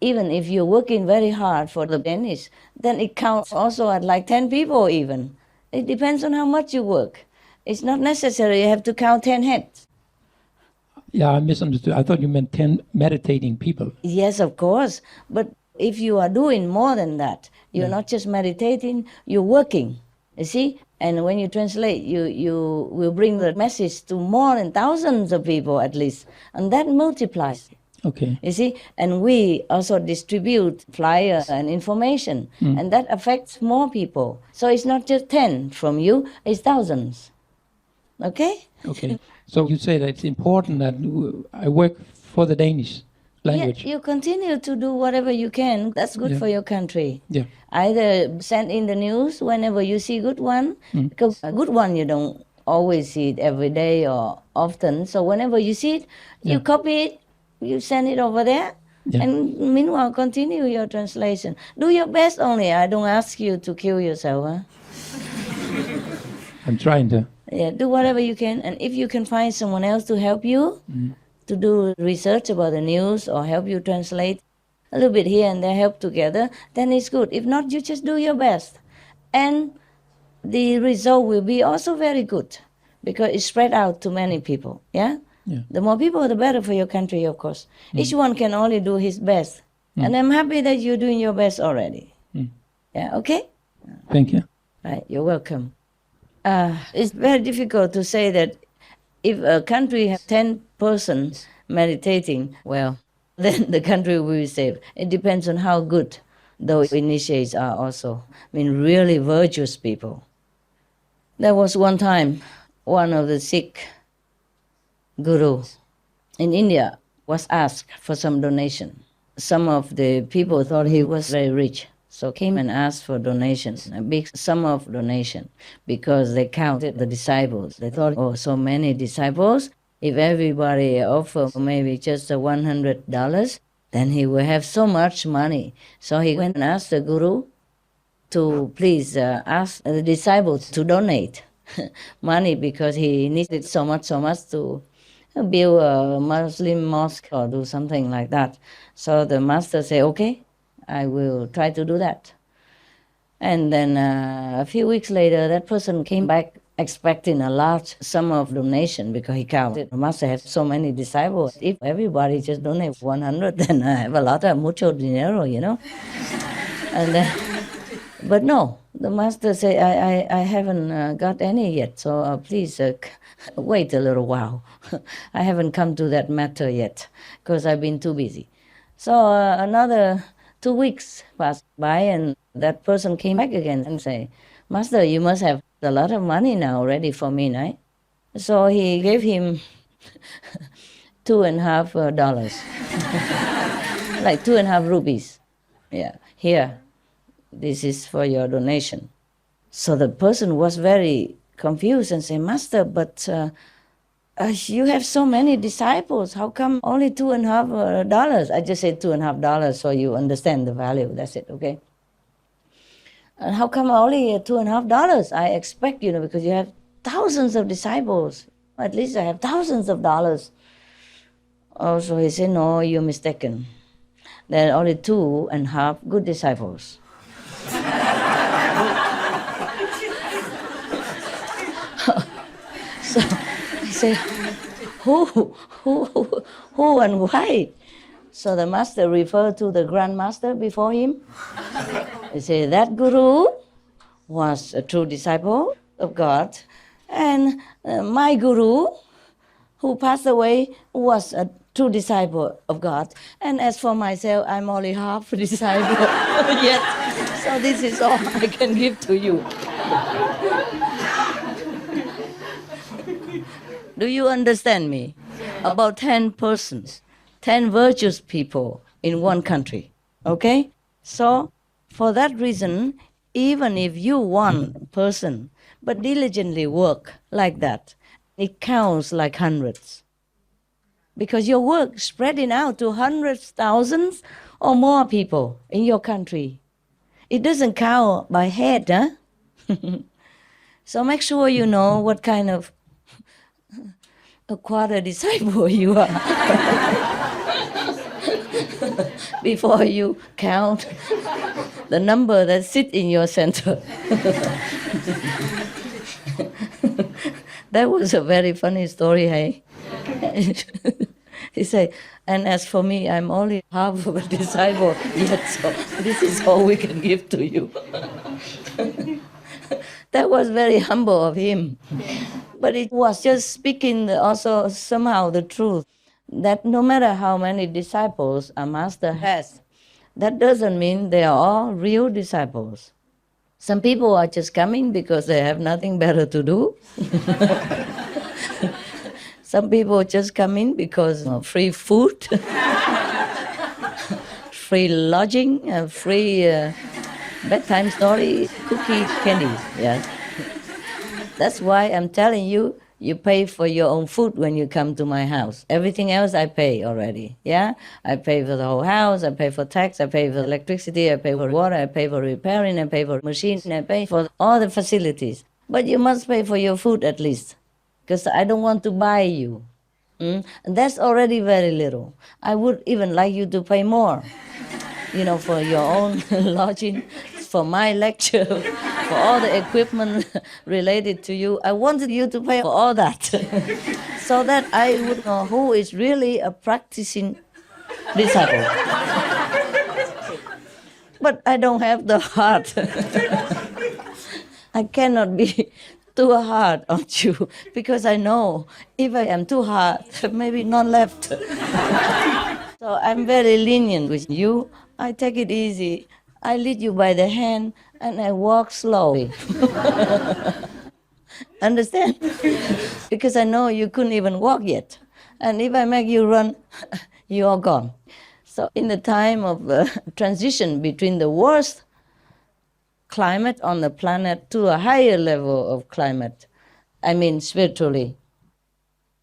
even if you're working very hard for the Danish, then it counts also at like 10 people even. It depends on how much you work. It's not necessary you have to count 10 heads. Yeah, I misunderstood. I thought you meant 10 meditating people. Yes, of course. But if you are doing more than that, you're not just meditating, you're working. You see? And when you translate, you will bring the message to more than thousands of people at least. And that multiplies. Okay. You see? And we also distribute flyers and information. And that affects more people. So it's not just 10 from you, it's thousands. Okay? Okay. So you say that it's important that I work for the Danish language. Yeah, you continue to do whatever you can. That's good for your country. Yeah. Either send in the news whenever you see a good one, because a good one you don't always see it every day or often. So whenever you see it, you copy it, you send it over there, and meanwhile continue your translation. Do your best only. I don't ask you to kill yourself. Huh? I'm trying to. Yeah, do whatever you can. And if you can find someone else to help you, to do research about the news or help you translate a little bit here and there, help together, then it's good. If not, you just do your best. And the result will be also very good. because it's spread out to many people. Yeah? Yeah. The more people, the better for your country, of course. Each one can only do his best. And I'm happy that you're doing your best already. Yeah, okay? Thank you. Right, you're welcome. It's very difficult to say that if a country has 10 persons meditating, well, then the country will be safe. It depends on how good those initiates are also. I mean, really virtuous people. There was one time, one of the Sikh gurus in India was asked for some donation. Some of the people thought he was very rich, so came and asked for donations, a big sum of donation, because they counted the disciples. They thought, oh, so many disciples, if everybody offer maybe just $100, then he will have so much money. So he went and asked the guru to please ask the disciples to donate money, because he needed so much to build a Muslim mosque or do something like that. So the master said, okay, I will try to do that. And then a few weeks later, that person came back expecting a large sum of donation, because he counted, the master has so many disciples. If everybody just donate 100, then I have a lot of mucho dinero, you know. And then, but no, the master said, I haven't got any yet, so please wait a little while. I haven't come to that matter yet, because I've been too busy. So another 2 weeks passed by, and that person came back again and said, Master, you must have a lot of money now ready for me, right? So he gave him $2.50, like 2.5 rupees. Yeah, here, this is for your donation. So the person was very confused and said, Master, but you have so many disciples. How come only $2.50? I just said $2.50 so you understand the value. That's it, okay? And how come only $2.50? I expect, because you have thousands of disciples. At least I have thousands of dollars. Oh, so he said, no, you're mistaken. There are only 2.5 good disciples. So I said, who and why? So the master referred to the grandmaster before him. He said, that guru was a true disciple of God, and my guru, who passed away, was a true disciple of God. And as for myself, I'm only half a disciple yet. So this is all I can give to you. Do you understand me? About 10 persons, 10 virtuous people in one country, okay? So for that reason, even if you one person, but diligently work like that, it counts like hundreds. Because your work spreading out to hundreds, thousands, or more people in your country. It doesn't count by head, huh? So make sure you know what kind of a quarter disciple you are before you count the number that sit in your center. That was a very funny story, hey? He said, and as for me, I'm only half of a disciple yet, so this is all we can give to you. That was very humble of him. But it was just speaking also somehow the truth, that no matter how many disciples a master has, that doesn't mean they are all real disciples. Some people are just coming because they have nothing better to do. Some people just come in because of free food, free lodging, free bedtime story, cookie, candy. Yeah. That's why I'm telling you, you pay for your own food when you come to my house. Everything else I pay already, yeah? I pay for the whole house, I pay for tax, I pay for electricity, I pay for water, I pay for repairing, I pay for machines, I pay for all the facilities. But you must pay for your food at least, because I don't want to buy you. And that's already very little. I would even like you to pay more, for your own lodging, for my lecture, for all the equipment related to you. I wanted you to pay for all that so that I would know who is really a practicing disciple. But I don't have the heart. I cannot be too hard on you because I know if I am too hard, maybe none left. So I'm very lenient with you. I take it easy. I lead you by the hand and I walk slowly. Understand? Because I know you couldn't even walk yet. And if I make you run, you're gone. So in the time of transition between the worst climate on the planet to a higher level of climate, I mean spiritually,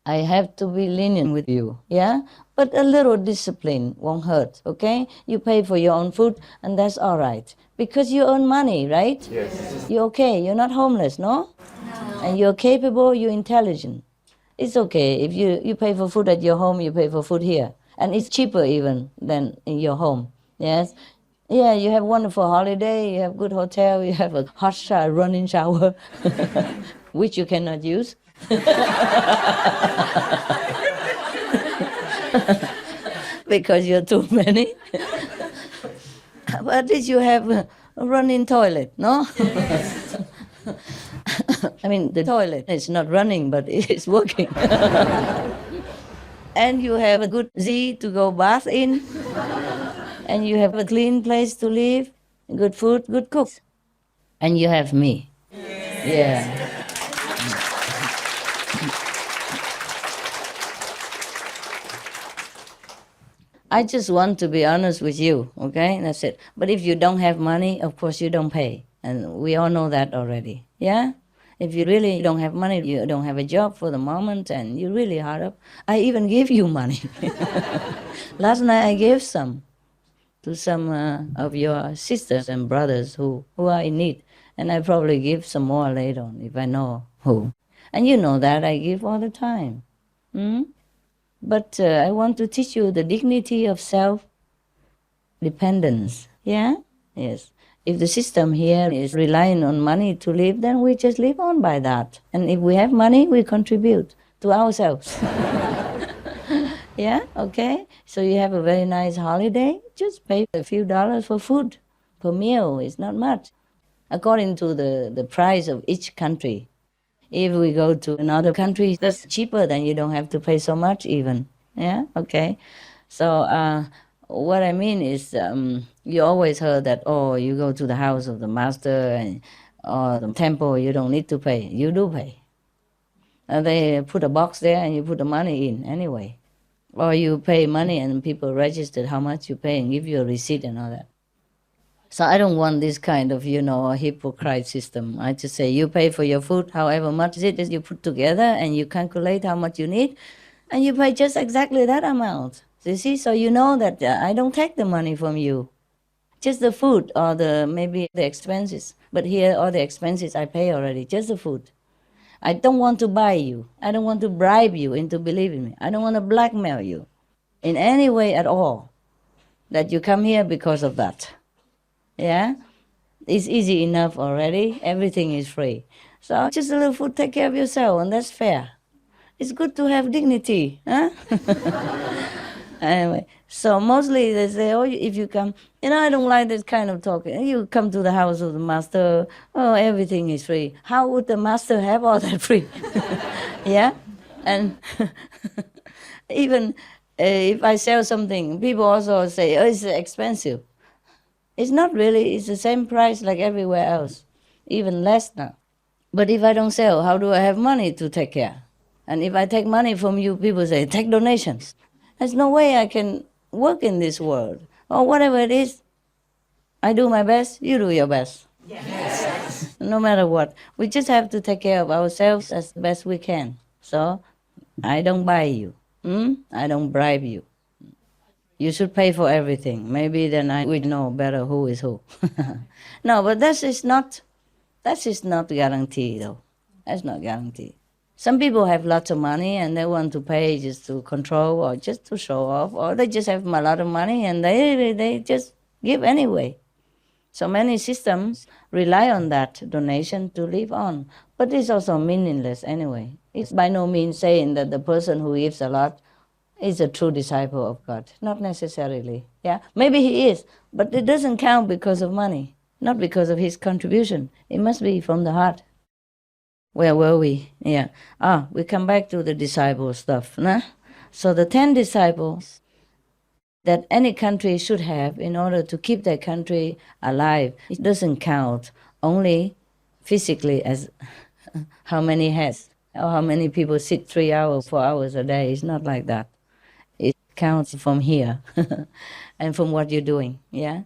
I have to be lenient with you, yeah? But a little discipline won't hurt, okay? You pay for your own food, and that's all right. Because you earn money, right? Yes. You're okay. You're not homeless, no? No. And you're capable, you're intelligent. It's okay. If you pay for food at your home, you pay for food here. And it's cheaper even than in your home, yes? Yeah, you have wonderful holiday, you have good hotel, you have a hot shower, running shower, which you cannot use. Because you're too many. But at least you have a running toilet, no? I mean, the toilet is not running, but it's working. And you have a good Z to go bath in. And you have a clean place to live, good food, good cook. And you have me. Yeah. I just want to be honest with you, okay? That's it. But if you don't have money, of course you don't pay. And we all know that already, yeah? If you really don't have money, you don't have a job for the moment, and you're really hard up, I even give you money. Last night I gave some to some of your sisters and brothers who are in need. And I probably give some more later on if I know who. And you know that I give all the time. But I want to teach you the dignity of self-dependence. Yeah? Yes. If the system here is relying on money to live, then we just live on by that. And if we have money, we contribute to ourselves. Yeah? Okay? So you have a very nice holiday, just pay a few dollars for food per meal. It's not much. According to the price of each country. If we go to another country, that's cheaper, then you don't have to pay so much even. Yeah? Okay? So what I mean is you always heard that, oh, you go to the house of the master or the temple, you don't need to pay. You do pay. They put a box there and you put the money in anyway. Or you pay money and people register how much you pay and give you a receipt and all that. So I don't want this kind of, a hypocrite system. I just say you pay for your food, however much it is you put together, and you calculate how much you need, and you pay just exactly that amount. You see, so you know that I don't take the money from you. Just the food or maybe the expenses. But here all the expenses I pay already, just the food. I don't want to buy you. I don't want to bribe you into believing me. I don't want to blackmail you in any way at all that you come here because of that. Yeah? It's easy enough already. Everything is free. So just a little food, take care of yourself, and that's fair. It's good to have dignity. Huh? Anyway, so mostly they say, oh, if you come, I don't like this kind of talking. You come to the house of the master, oh, everything is free. How would the master have all that free? Yeah? And even if I sell something, people also say, oh, it's expensive. It's not really. It's the same price like everywhere else, even less now. But if I don't sell, how do I have money to take care? And if I take money from you, people say, take donations. There's no way I can work in this world. Or whatever it is, I do my best, you do your best. Yes. No matter what. We just have to take care of ourselves as best we can. So I don't buy you. I don't bribe you. You should pay for everything. Maybe then I would know better who is who. No, but that is not guaranteed, though. That's not guaranteed. Some people have lots of money and they want to pay just to control or just to show off, or they just have a lot of money and they just give anyway. So many systems rely on that donation to live on. But it's also meaningless anyway. It's by no means saying that the person who gives a lot is a true disciple of God. Not necessarily. Yeah, maybe he is, but it doesn't count because of money, not because of his contribution. It must be from the heart. Where were we? Yeah. We come back to the disciple stuff. Nah? So the 10 disciples that any country should have in order to keep their country alive, it doesn't count only physically as how many heads or how many people sit 3 hours, 4 hours a day. It's not like that. It counts from here and from what you're doing. Yeah.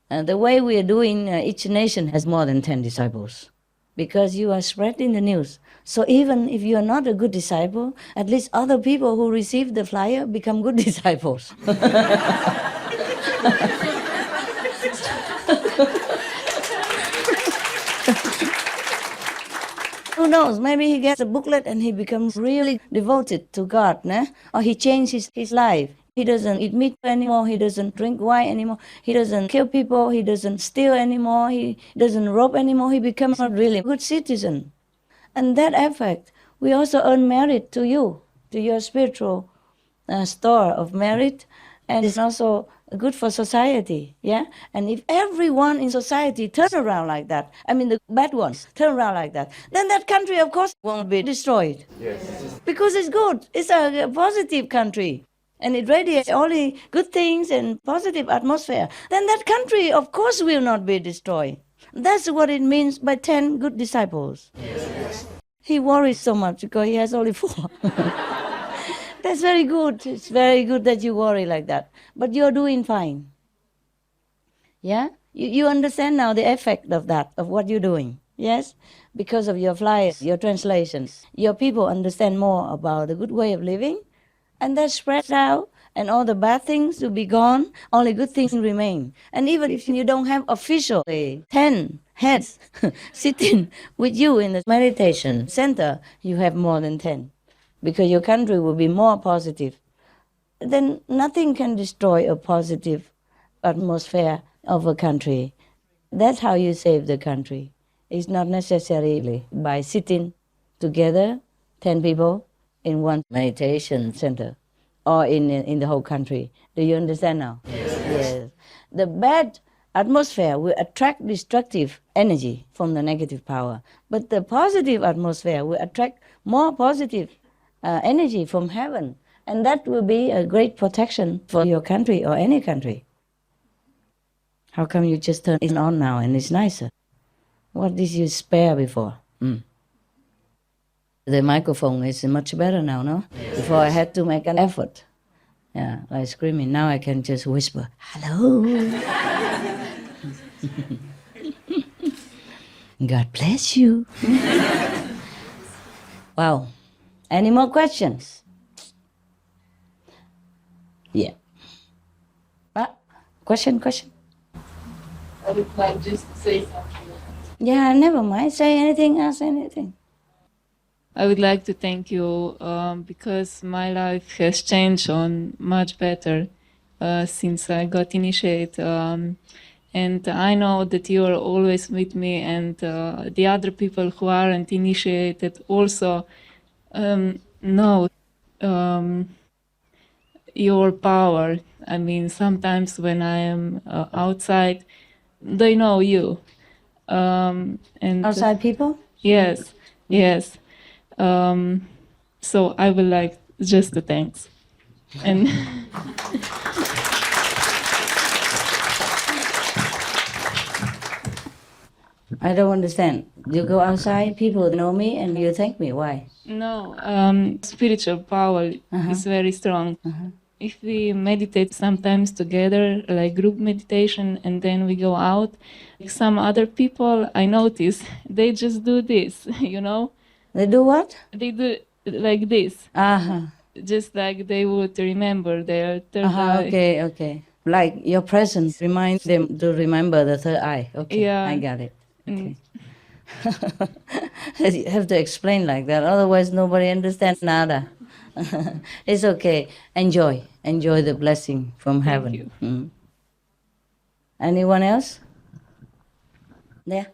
The way we are doing, each nation has more than 10 disciples. Because you are spreading the news. So even if you are not a good disciple, at least other people who receive the flyer become good disciples. Who knows, maybe he gets a booklet and he becomes really devoted to God, nah? Or he changes his life. He doesn't eat meat anymore, he doesn't drink wine anymore, he doesn't kill people, he doesn't steal anymore, he doesn't rob anymore, he becomes a really good citizen. And that effect, we also earn merit to you, to your spiritual store of merit, and it's also good for society, yeah? And if everyone in society turn around like that, I mean the bad ones turn around like that, then that country of course won't be destroyed. Yes. Because it's good, it's a positive country. And it radiates only good things and positive atmosphere, then that country, of course, will not be destroyed. That's what it means by 10 good disciples. Yes. He worries so much because he has only 4. That's very good. It's very good that you worry like that. But you're doing fine. Yeah? You understand now the effect of that, of what you're doing. Yes? Because of your flyers, your translations. Your people understand more about the good way of living. And that spreads out, and all the bad things will be gone, only good things remain. And even if you don't have officially 10 heads sitting with you in the meditation center, you have more than 10. Because your country will be more positive. Then nothing can destroy a positive atmosphere of a country. That's how you save the country. It's not necessarily by sitting together, 10 people, in one meditation center or in the whole country. Do you understand now? Yes. The bad atmosphere will attract destructive energy from the negative power, but the positive atmosphere will attract more positive energy from heaven, and that will be a great protection for your country or any country. How come you just turn it on now and it's nicer? What did you spare before? The microphone is much better now, no? Yes. Before I had to make an effort. Yeah, like screaming. Now I can just whisper, hello. God bless you. Wow. Any more questions? Yeah. Question? I would like just to say something. Yeah, never mind. Say anything, ask anything. I would like to thank you because my life has changed on much better since I got initiated. And I know that you are always with me, and the other people who aren't initiated also know your power. I mean, sometimes when I am outside, they know you. And Outside people? Yes, yes. So I would like just to thanks. And I don't understand. You go outside, people know me, and you thank me. Why? no, spiritual power is very strong. If we meditate sometimes together, like group meditation, and then we go out, some other people, I notice, they just do this, you know? They do what? They do like this. Just like they would remember their third eye. Okay. Like your presence reminds them to remember the third eye. Okay, Yeah. I got it. Okay. You have to explain like that, otherwise nobody understands nada. It's okay. Enjoy the blessing from heaven. you. Anyone else? Yeah.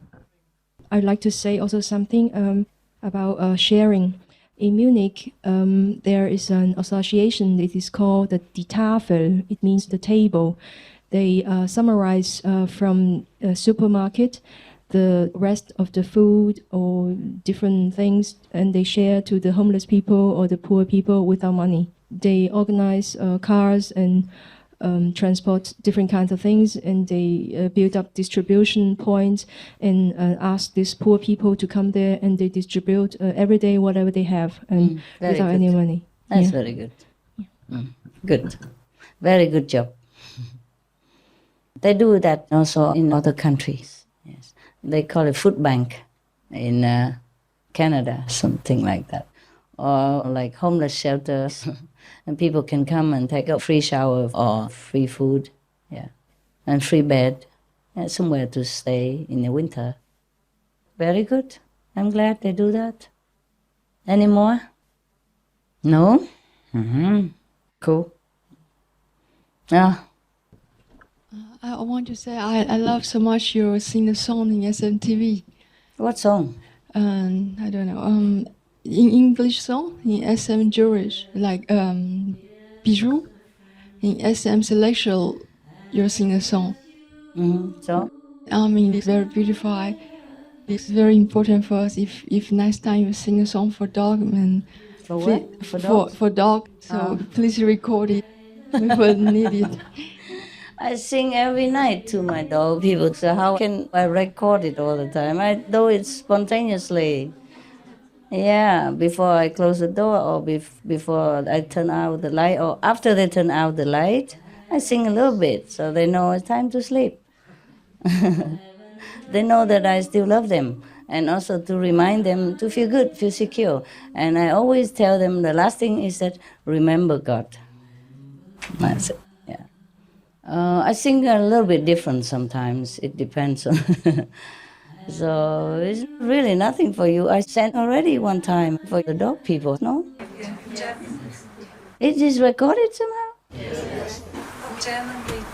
I'd like to say also something about sharing. In Munich, there is an association. It is called the Die Tafel. It means the table. They summarize from a supermarket the rest of the food or different things, and they share to the homeless people or the poor people without money. They organize cars and transport different kinds of things, and they build up distribution points and ask these poor people to come there, and they distribute every day whatever they have and without any money. That's very good. Good. Very good job. They do that also in other countries. Yes, they call it food bank in Canada, something like that, or like homeless shelters, and people can come and take a free shower or free food, yeah, and free bed, and somewhere to stay in the winter. Very good. I'm glad they do that. Any more? No? Cool. Yeah. I want to say I love so much you sing the song in SMTV. What song? I don't know. In English song, in SM Jewish, like Bijou. In SM Celestial, you sing a song. So? I mean, it's very beautiful. It's very important for us if next time you sing a song for dog and for what? For dog. So please record it. We will need it. I sing every night to my dog people, so how can I record it all the time? I do it spontaneously. Yeah, before I close the door or before I turn out the light or after they turn out the light, I sing a little bit so they know it's time to sleep. They know that I still love them, and also to remind them to feel good, feel secure. And I always tell them the last thing is that remember God. That's it. I sing a little bit different sometimes. It depends on. So it's really nothing for you. I sang already one time for the dog people, no? It is recorded somehow? Yes.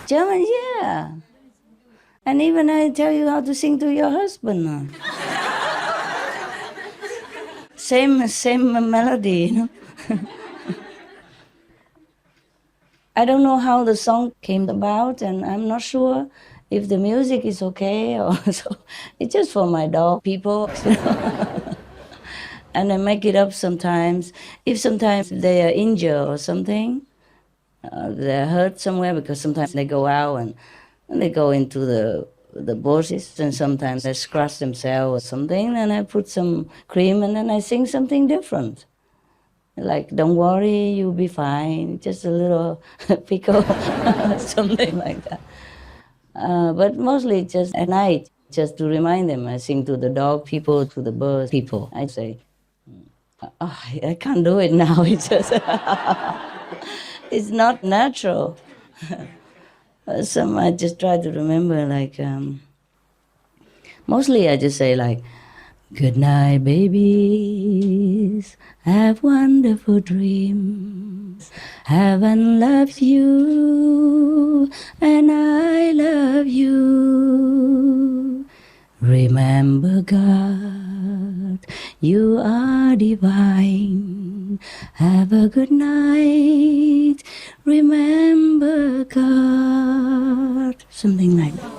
German, yeah. And even I tell you how to sing to your husband. Same melody, you know? I don't know how the song came about, and I'm not sure if the music is okay or so. It's just for my dog people. And I make it up sometimes. If sometimes they are injured or something, they're hurt somewhere, because sometimes they go out and they go into the bushes, and sometimes they scratch themselves or something, and I put some cream and then I sing something different. Like, don't worry, you'll be fine, just a little pickle, something like that. But mostly just at night, just to remind them. I sing to the dog people, to the bird people. I say, I can't do it now, it's just, it's not natural. Some I just try to remember, like, mostly I just say like, good night, babies. Have wonderful dreams. Heaven loves you, and I love you. Remember God, you are divine. Have a good night. Remember God. Something like that.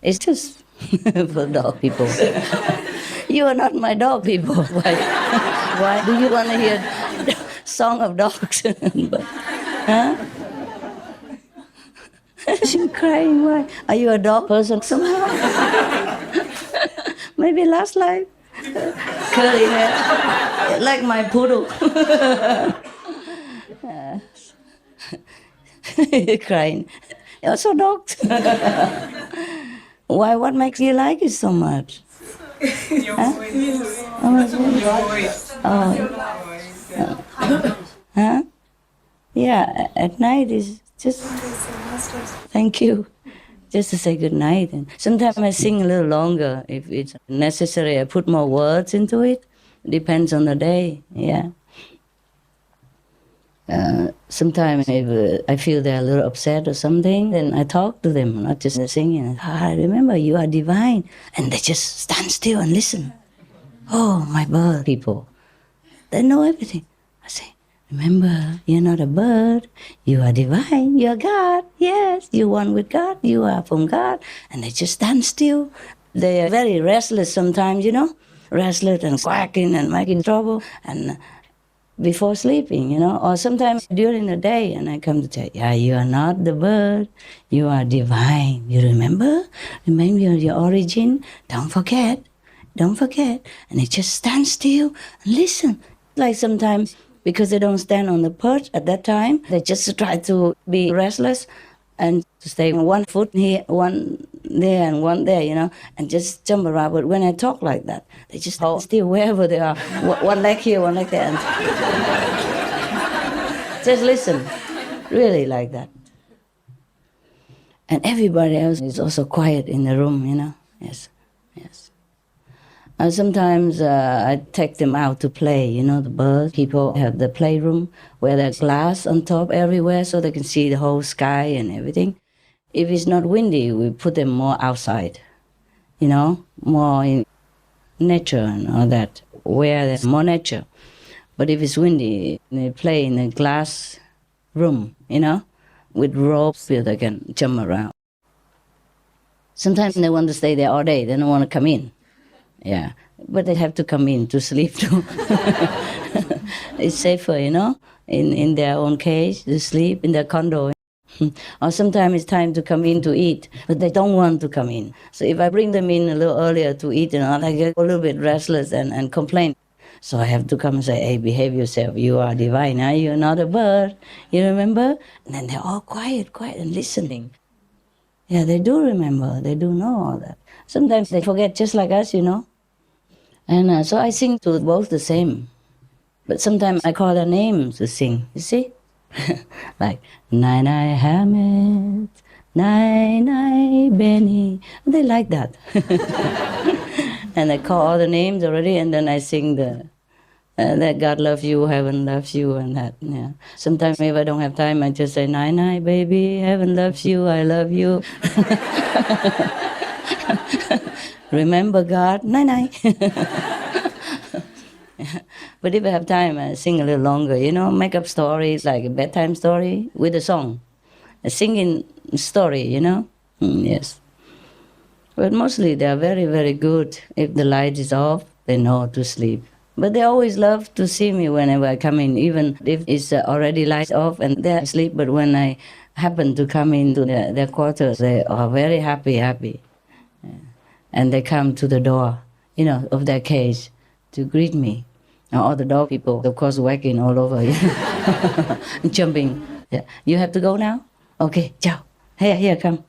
It's just for dog people. You are not my dog people. Why do you want to hear song of dogs? Huh? She's crying. Why? Are you a dog person somehow? Maybe last life. Curly hair, like my poodle. Crying. Also dogs. Why? What makes you like it so much? Your voice. Huh? Yeah, at night is just thank you. Just to say good night. And sometimes I sing a little longer if it's necessary. I put more words into it. Depends on the day. Yeah. Sometimes if I feel they're a little upset or something, then I talk to them, not just singing. Remember, you are divine. And they just stand still and listen. Oh, my bird people. They know everything. I say, remember, you're not a bird. You are divine. You are God. Yes, you're one with God. You are from God. And they just stand still. They are very restless sometimes, you know. Restless and quacking and making trouble. And before sleeping, you know, or sometimes during the day, and I come to tell you, you are not the bird, you are divine. You remember? Remember your origin? Don't forget. Don't forget. And they just stand still and listen. Like sometimes, because they don't stand on the perch at that time, they just try to be restless and to stay 1 foot here, one there and one there, you know, and just jump around. But when I talk like that, they just hold still wherever they are. One leg here, one leg there. And just listen, really like that. And everybody else is also quiet in the room, you know. Yes, yes. Sometimes I take them out to play, you know, the birds. People have the playroom where there's glass on top everywhere so they can see the whole sky and everything. If it's not windy, we put them more outside, you know, more in nature and all that, where there's more nature. But if it's windy, they play in a glass room, you know, with ropes where they can jump around. Sometimes they want to stay there all day. They don't want to come in. Yeah, but they have to come in to sleep too. It's safer, you know, in their own cage to sleep in their condo. Or sometimes it's time to come in to eat, but they don't want to come in. So if I bring them in a little earlier to eat, you know, they get a little bit restless and complain. So I have to come and say, hey, behave yourself. You are divine, huh? You're not a bird. You remember? And then they're all quiet and listening. Yeah, they do remember. They do know all that. Sometimes they forget just like us, you know. And so I sing to both the same. But sometimes I call their names to sing, you see? Like, Nai Nai Hamet, Nai Nai Benny. They like that. And I call all the names already, and then I sing that God loves you, heaven loves you, and that. Yeah. Sometimes if I don't have time, I just say, Nai Nai, baby, heaven loves you, I love you. Remember God, Nai Nai. But if I have time, I sing a little longer, you know, make up stories, like a bedtime story with a song. A singing story, you know? Yes. But mostly they are very, very good. If the light is off, they know to sleep. But they always love to see me whenever I come in, even if it's already light off and they're asleep. But when I happen to come into their quarters, they are very happy. Yeah. And they come to the door, you know, of their cage to greet me. Now, all the dog people, of course, whacking all over, jumping. Yeah. You have to go now? Okay, ciao. Here, come.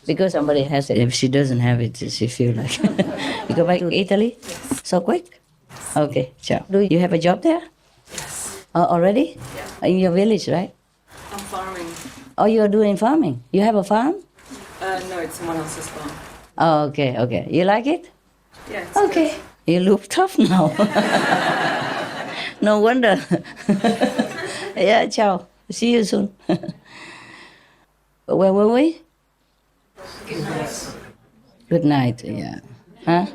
Because somebody has it. If she doesn't have it, she feel like... You go back to Italy? Yes. So quick? Okay, ciao. Do you have a job there? Yes. Already? Yeah. In your village, right? I'm farming. Oh, you're doing farming? You have a farm? No, it's someone else's farm. Oh, okay. You like it? Yeah, it's okay. good. You look tough now. No wonder. Yeah, ciao. See you soon. Where were we? Good night, yeah. Huh?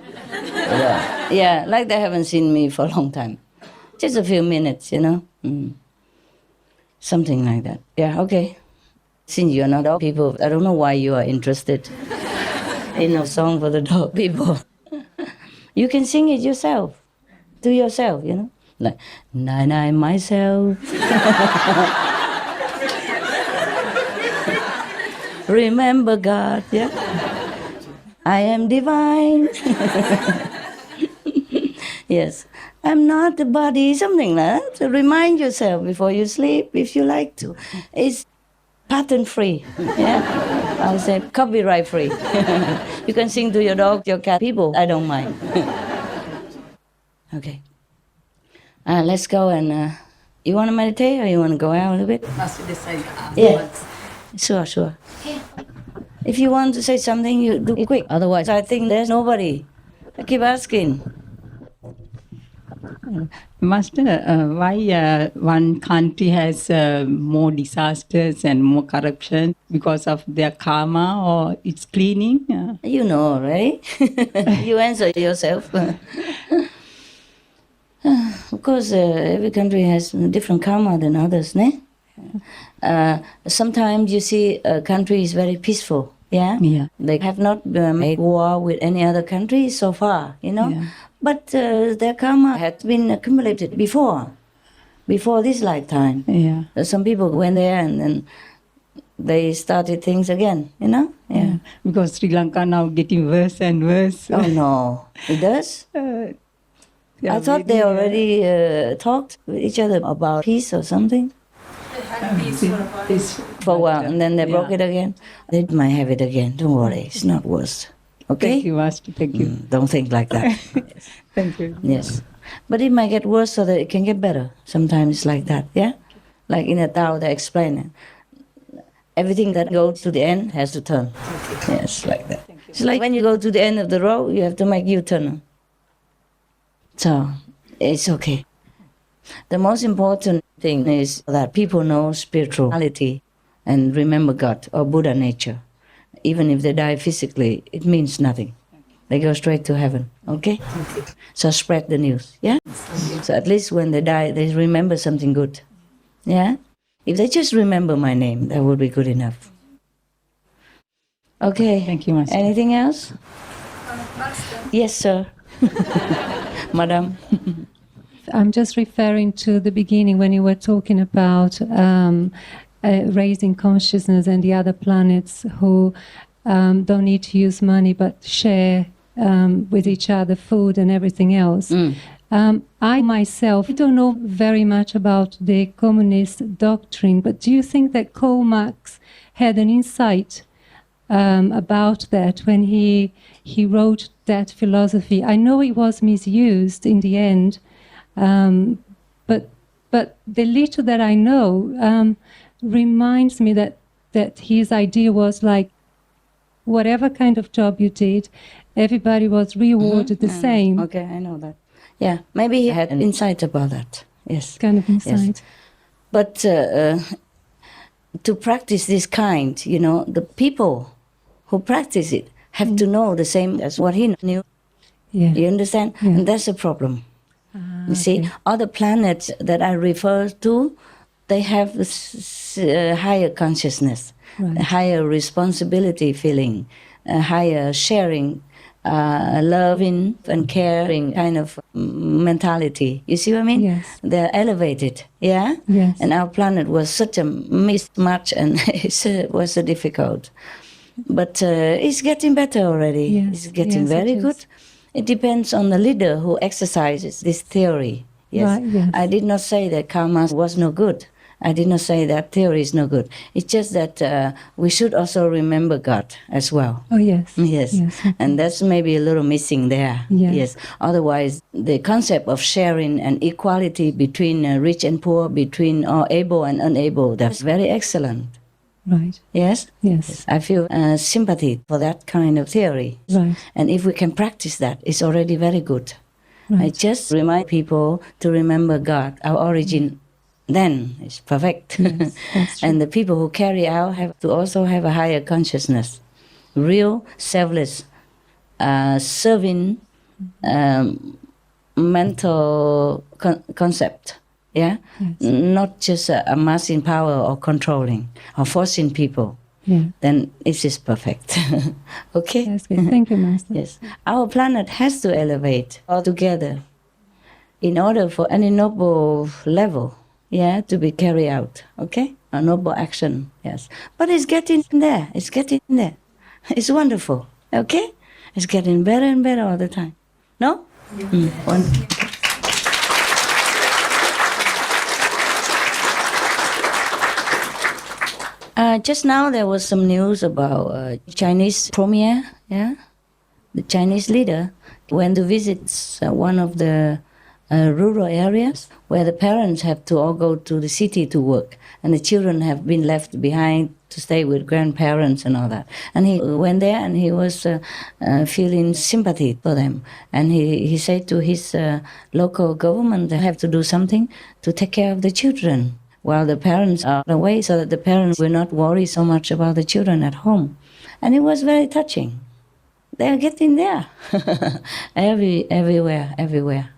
Yeah, like they haven't seen me for a long time. Just a few minutes, you know? Something like that. Yeah, okay. Since you're not dog people, I don't know why you are interested in a song for the dog people. You can sing it yourself, to yourself, you know? Like, Nai myself. Remember God, yeah? I am divine. Yes, I'm not the body, something like that. So remind yourself before you sleep, if you like to. It's patent free, yeah? I'll say copyright free. You can sing to your dog, your cat, people, I don't mind. Okay. Let's go and, you want to meditate or you want to go out a little bit? Must we decide Yeah, sure. If you want to say something, you do it quick. Otherwise, I think there's nobody. I keep asking. Master, why one country has more disasters and more corruption because of their karma or its cleaning? You know, right? You answer yourself. Of course, every country has different karma than others, ne? Sometimes you see a country is very peaceful, yeah? Yeah. They have not made war with any other country so far, you know? Yeah. But their karma had been accumulated before this lifetime. Yeah. Some people went there and then they started things again, you know? Yeah. Because Sri Lanka now getting worse and worse. Oh no, it does? Yeah, I thought they already talked with each other about peace or something. They had peace For a while, and then they broke it again. They might have it again. Don't worry, it's not worse. Okay? Thank you, Master. Thank you. Don't think like that. Yes. Thank you. Yes. But it might get worse so that it can get better. Sometimes it's like that, yeah? Like in a Tao, they explain it. Everything that goes to the end has to turn. Yes, like that. It's like when you go to the end of the road, you have to make U-turn. So, it's okay. The most important thing is that people know spirituality and remember God or Buddha nature. Even if they die physically, it means nothing. They go straight to heaven, okay? So spread the news, yeah? So at least when they die, they remember something good, yeah? If they just remember my name, that would be good enough. Okay. Thank you, Master. Anything else? Master. Yes, sir. Madam. I'm just referring to the beginning when you were talking about raising consciousness and the other planets who don't need to use money but share with each other food and everything else. I myself don't know very much about the communist doctrine, but do you think that Karl Marx had an insight about that when he wrote that philosophy? I know it was misused in the end, but the little that I know reminds me that his idea was like, whatever kind of job you did, everybody was rewarded the same. Okay, I know that. Yeah, maybe he had an insight about that. Yes. Kind of insight. Yes. But to practice this kind, you know, the people who practice it have to know the same as what he knew. Yeah. You understand? Yeah. And that's a problem. You see, other planets that I refer to, they have a higher consciousness, a higher responsibility feeling, a higher sharing, loving and caring kind of mentality. You see what I mean? Yes. They're elevated, yeah? Yes. And our planet was such a mismatch and it was so difficult. But it's getting better already. Yes. It's getting Yes, very it is. good. It depends on the leader who exercises this theory. Yes. Right, yes. I did not say that karma was no good. I did not say that theory is no good. It's just that we should also remember God as well. Oh, yes. Yes. Yes. And that's maybe a little missing there. Yes. Yes. Otherwise, the concept of sharing and equality between rich and poor, between able and unable, that's very excellent. Right. Yes? Yes. I feel sympathy for that kind of theory. Right. And if we can practice that, it's already very good. Right. I just remind people to remember God, our origin. Then it's perfect. Yes, that's true. And the people who carry out have to also have a higher consciousness. Real, selfless, serving mental concept. Yeah? Yes. Not just amassing power or controlling or forcing people. Yeah. Then it is perfect. Okay? That's good. Thank you, Master. Yes. Our planet has to elevate altogether in order for any noble level, yeah, to be carried out. Okay? A noble action, yes. But it's getting there. It's getting there. It's wonderful. Okay? It's getting better and better all the time. No? Just now there was some news about Chinese premier, yeah? The Chinese leader went to visit one of the rural areas where the parents have to all go to the city to work and the children have been left behind to stay with grandparents and all that. And he went there and he was feeling sympathy for them. And he said to his local government, they have to do something to take care of the children while the parents are away, so that the parents will not worry so much about the children at home. And it was very touching. They are getting there. Everywhere,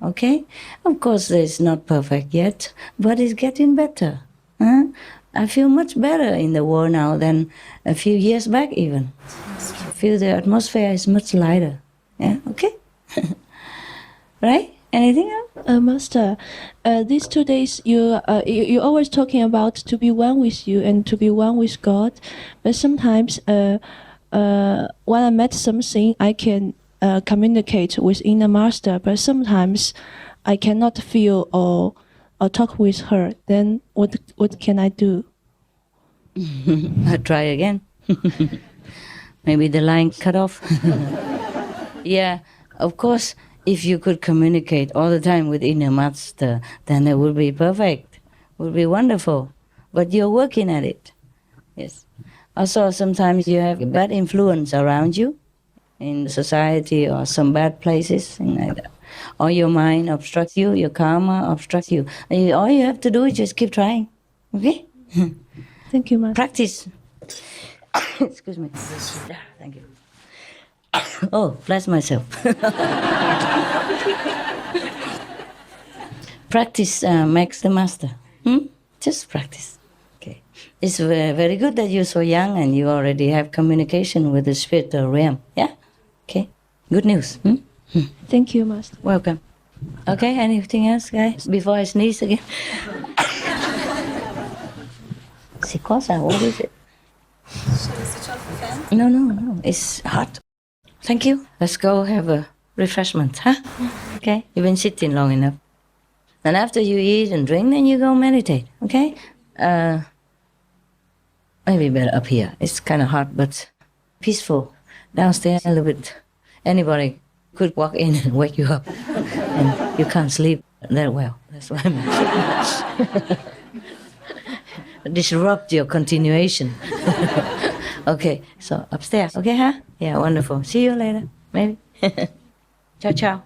okay? Of course, it's not perfect yet, but it's getting better. Huh? I feel much better in the world now than a few years back even. I feel the atmosphere is much lighter. Yeah, okay? Right? Anything else? Master, these 2 days you're always talking about to be one with you and to be one with God, but sometimes when I met something, I can communicate with inner master, but sometimes I cannot feel or talk with her. Then what can I do? I'll try again. Maybe the line cut off. Yeah, of course. If you could communicate all the time with inner master, then it would be perfect, would be wonderful. But you're working at it. Yes. Also, sometimes you have a bad influence around you in society or some bad places, things like that. Or your mind obstructs you, your karma obstructs you. And all you have to do is just keep trying. Okay? Thank you, Master. Practice. Excuse me. Thank you. Oh, bless myself. Practice makes the master. Just practice. Okay. It's very good that you're so young and you already have communication with the spiritual realm. Yeah? Okay. Good news. Thank you, Master. Welcome. Okay, anything else, guys? Before I sneeze again? Sikosa, what is it? Should we switch off the fan? No. It's hot. Thank you. Let's go have a refreshment, huh? Okay? You've been sitting long enough. And after you eat and drink, then you go meditate, okay? Maybe better up here. It's kind of hot, but peaceful. Downstairs, a little bit. Anybody could walk in and wake you up. And you can't sleep that well. That's why I'm disrupt your continuation. Okay, so upstairs, okay, huh? Yeah, wonderful. See you later, maybe. Ciao, ciao.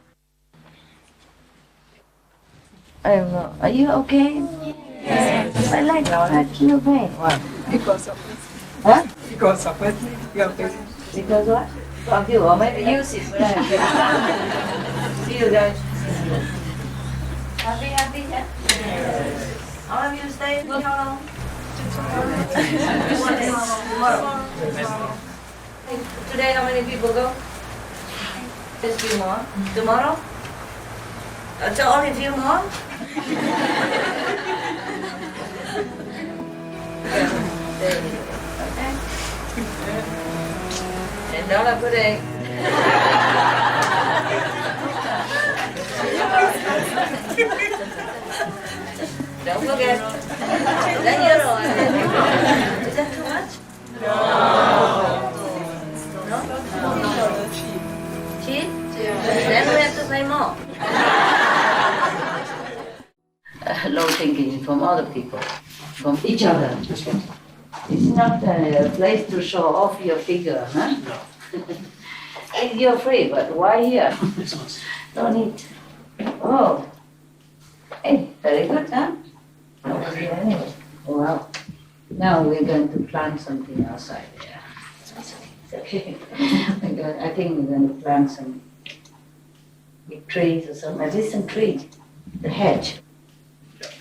Are you okay? Yes. My leg had no pain. What? Because of it. Huh? Because of it. Because what? Of you, or maybe use it. But see you guys. Happy, yeah? All of you stay for how long? Tomorrow. Today, how many people go? Just few more. Tomorrow? So only few more? Okay. And don't put egg. Don't forget. Then you're on. Is that too much? No? Cheap? Then we have to pay more. Low thinking from other people, from each other. It's not a place to show off your figure, huh? No. You're free, but why here? Don't need. Oh. Hey, very good, huh? Nobody here anyway. Wow. Now we're going to plant something outside there. It's okay. I think we're going to plant some big trees or something. At least some trees, the hedge,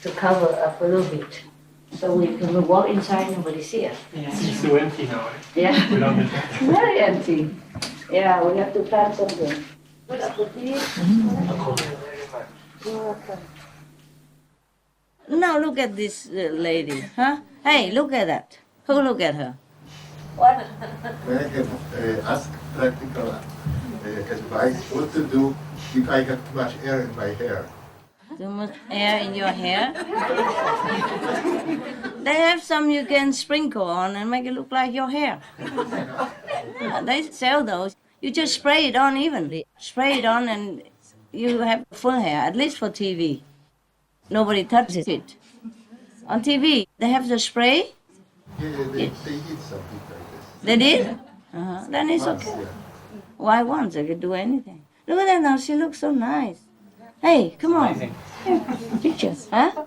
to cover up a little bit. So we can walk inside, nobody's here. Yeah, it's so empty now, right? Yeah. We don't need that. Very empty. Yeah, we have to plant something. Put up the trees. You're welcome. Now look at this lady, huh? Hey, look at that. Who look at her? What? May I have ask practical advice what to do if I got too much air in my hair? Too much air in your hair? They have some you can sprinkle on and make it look like your hair. They sell those. You just spray it on evenly. Spray it on and you have full hair, at least for TV. Nobody touches it. On TV, they have the spray Yeah, they did something like this. They did? Then it's Once, okay. yeah. Why once? They could do anything. Look at that now. She looks so nice. Hey, come on. Amazing. Pictures, huh?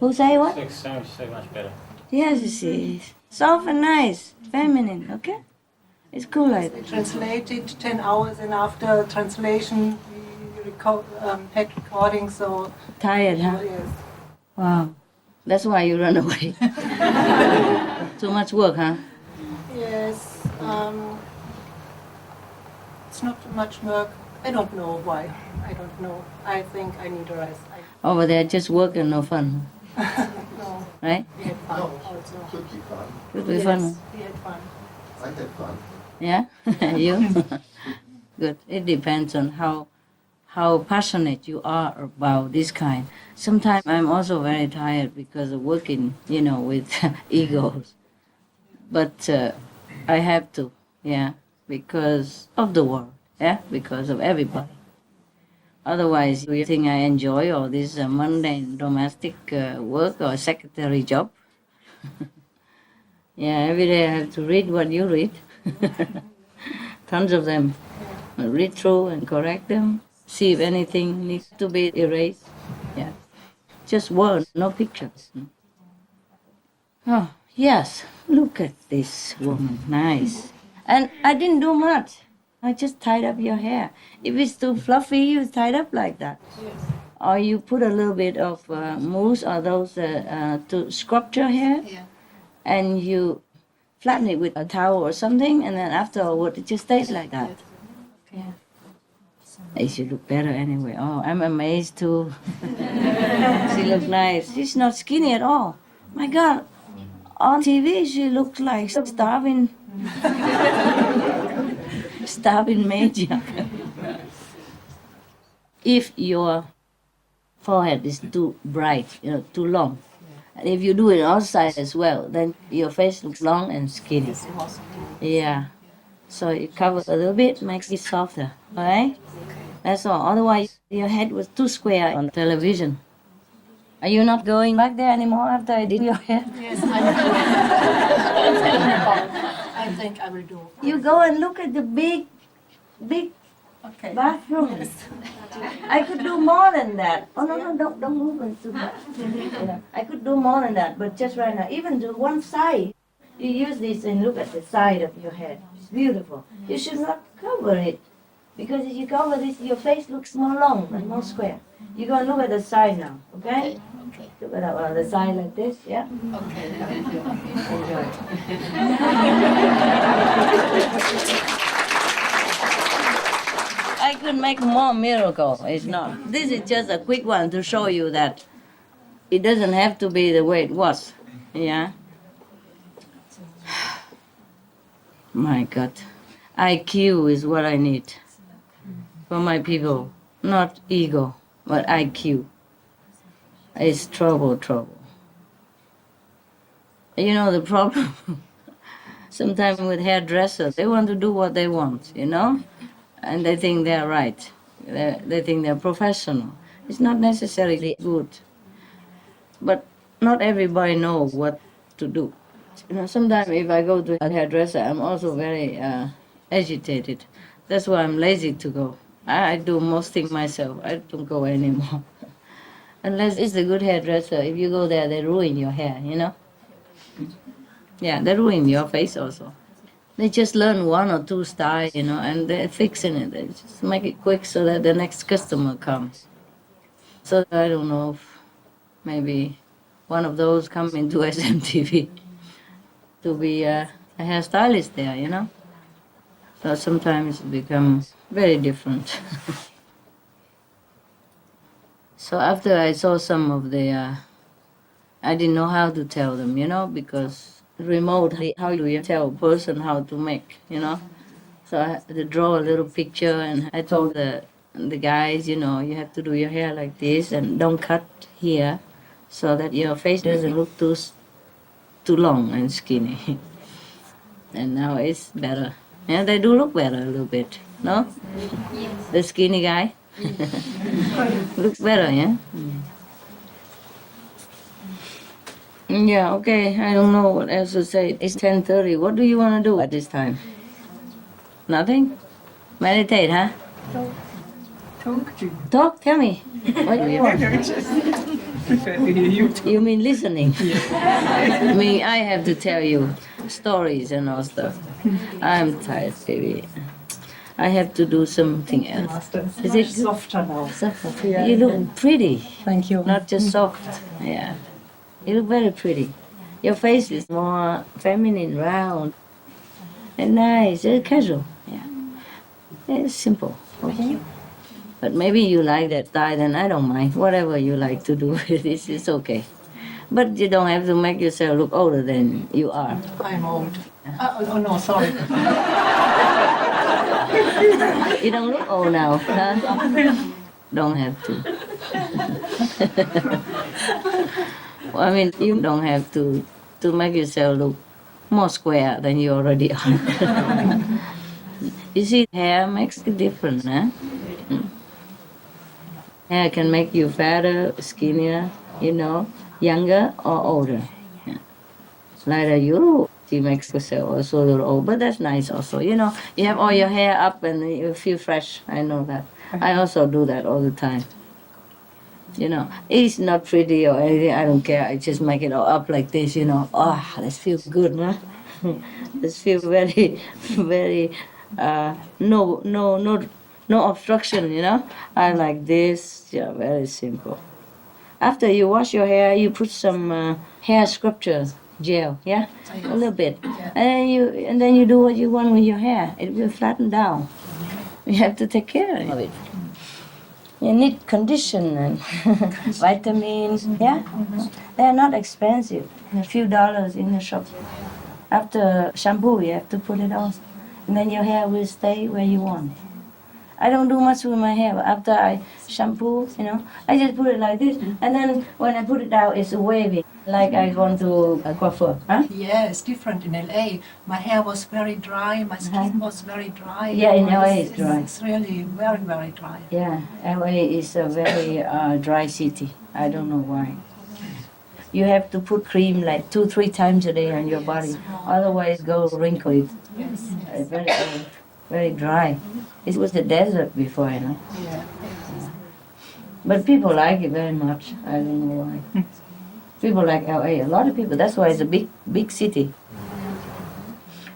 Who say what? Looks so much better. Yes, you see. Soft and nice. Feminine, okay? It's cool like We that. translated 10 hours, and after translation, we had recording, so... Tired, huh? Yes. Wow. That's why you run away. Too much work, huh? Yes. It's not too much work. I don't know why. I don't know. I think I need a rest. Over there, just work and no fun, No. right? We had fun also. Could be fun. Could be Yes, fun. we had fun. I had fun. Yeah? You? Good. It depends on how passionate you are about this kind. Sometimes I'm also very tired because of working, with egos. But I have to, yeah, because of the world, yeah, because of everybody. Otherwise, you think I enjoy all this mundane domestic work or secretary job? Yeah, every day I have to read what you read. Tons of them. I read through and correct them, see if anything needs to be erased. Yeah. Just words, no pictures. Oh, yes, look at this woman, nice. And I didn't do much. I just tied up your hair. If it's too fluffy, you tie it up like that. Or you put a little bit of mousse or those to scrub your hair. Yeah. And you flatten it with a towel or something, and then afterward it just stays like that. Yeah. Hey, she look better anyway. Oh, I'm amazed too. She look nice. She's not skinny at all. My God, on TV she looks like starving, starving major. If your forehead is too bright, too long, and if you do it outside as well, then your face looks long and skinny. Yeah. So you cover a little bit, make it softer, alright? That's all. Otherwise, your head was too square on television. Are you not going back there anymore after I did your hair? Yes, I think I will do. You go and look at the big Okay. bathroom. I could do more than that. Oh no, don't move it too much. Yeah. I could do more than that, but just right now, even to one side, you use this and look at the side of your head. It's beautiful. You should not cover it, because if you cover this, your face looks more long and more square. You go and look at the side now, okay? Okay. Look at the side like this, yeah? Okay. I could make more miracle. It's not. This is just a quick one to show you that it doesn't have to be the way it was. Yeah. My God. IQ is what I need for my people. Not ego, but IQ. It's trouble. You know the problem? Sometimes with hairdressers, they want to do what they want, and they think they're right. They think they're professional. It's not necessarily good. But not everybody knows what to do. Sometimes if I go to a hairdresser, I'm also very agitated. That's why I'm lazy to go. I do most things myself. I don't go anymore. Unless it's a good hairdresser. If you go there, they ruin your hair, Yeah, they ruin your face also. They just learn one or two styles, and they're fixing it. They just make it quick so that the next customer comes. So I don't know if maybe one of those come into SMTV to be a hairstylist there, So sometimes it becomes very different. So after I saw some of the, I didn't know how to tell them, because remotely, how do you tell a person how to make, So I had to draw a little picture, and I told the guys, you have to do your hair like this and don't cut here so that your face doesn't look too long and skinny. And now it's better. Yeah, they do look better a little bit, no? Yes. The skinny guy? Looks better, yeah? Yeah, okay. I don't know what else to say. It's 10:30. What do you want to do at this time? Nothing? Meditate, huh? Talk? Tell me. What do you want? Prefer to hear you. You mean listening? I mean, I have to tell you stories and all stuff. I'm tired, baby. I have to do something else. Is it softer now? Softer. Yeah. You look pretty. Thank you. Not just soft. Yeah. You look very pretty. Your face is more feminine, round, and nice. It's casual. Yeah. It's simple. Okay. But maybe you like that tie, then I don't mind. Whatever you like to do with this is okay. But you don't have to make yourself look older than you are. I'm old. Oh no, sorry. You don't look old now, huh? Don't have to. Well, I mean, you don't have to make yourself look more square than you already are. You see, hair makes a difference, huh? Hair can make you fatter, skinnier, younger or older. Yeah. Like you, she makes herself also a little old, but that's nice also. You have all your hair up and you feel fresh. I know that. I also do that all the time. It's not pretty or anything. I don't care. I just make it all up like this, Oh, let's feel good, huh? Let's feel very, very, no obstruction, I like this. Yeah, very simple. After you wash your hair, you put some hair sculpture gel, yeah, a little bit, and then you do what you want with your hair. It will flatten down. You have to take care of it. You need condition and vitamins. Yeah, they're not expensive. A few dollars in the shop. After shampoo, you have to put it on, and then your hair will stay where you want it. I don't do much with my hair, but after I shampoo, I just put it like this, and then when I put it down, it's wavy, like I want to coiffure. Huh? Yeah, it's different in LA. My hair was very dry, my skin was very dry. Yeah, in LA it's dry. It's really very, very dry. Yeah, LA is a very dry city. I don't know why. You have to put cream like 2-3 times a day on your body, otherwise go wrinkled. Yes. Very, very dry. It was the desert before, Yeah. But people like it very much. I don't know why. People like LA. A lot of people. That's why it's a big city.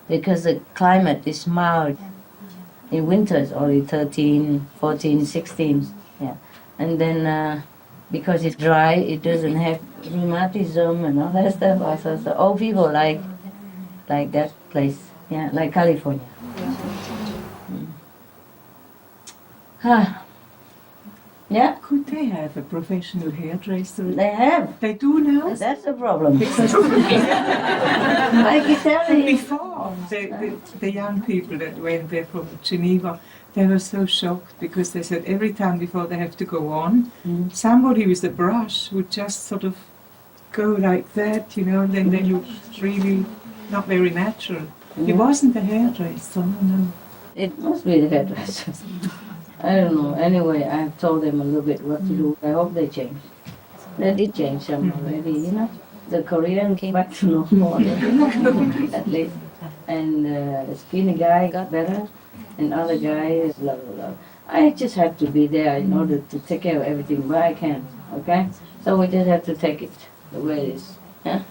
Because the climate is mild. In winter it's only 13, 14, 16. Yeah. And then because it's dry, it doesn't have rheumatism and all that stuff. Also, so old people like that place. Yeah, like California. Yeah. Could they have a professional hairdresser? They have. They do now? That's the problem. Because I keep telling you. before, the young people that went there from Geneva, they were so shocked because they said every time before they have to go on, somebody with a brush would just sort of go like that, and then they look really not very natural. It wasn't the hairdresser, no. It must be the hairdresser. I don't know. Anyway, I have told them a little bit what to do. I hope they change. They did change some already, The Korean came back to normal, at least. And the skinny guy got better, and other guy is blah, blah, blah. I just have to be there in order to take care of everything, but I can, okay? So we just have to take it the way it is. Yeah?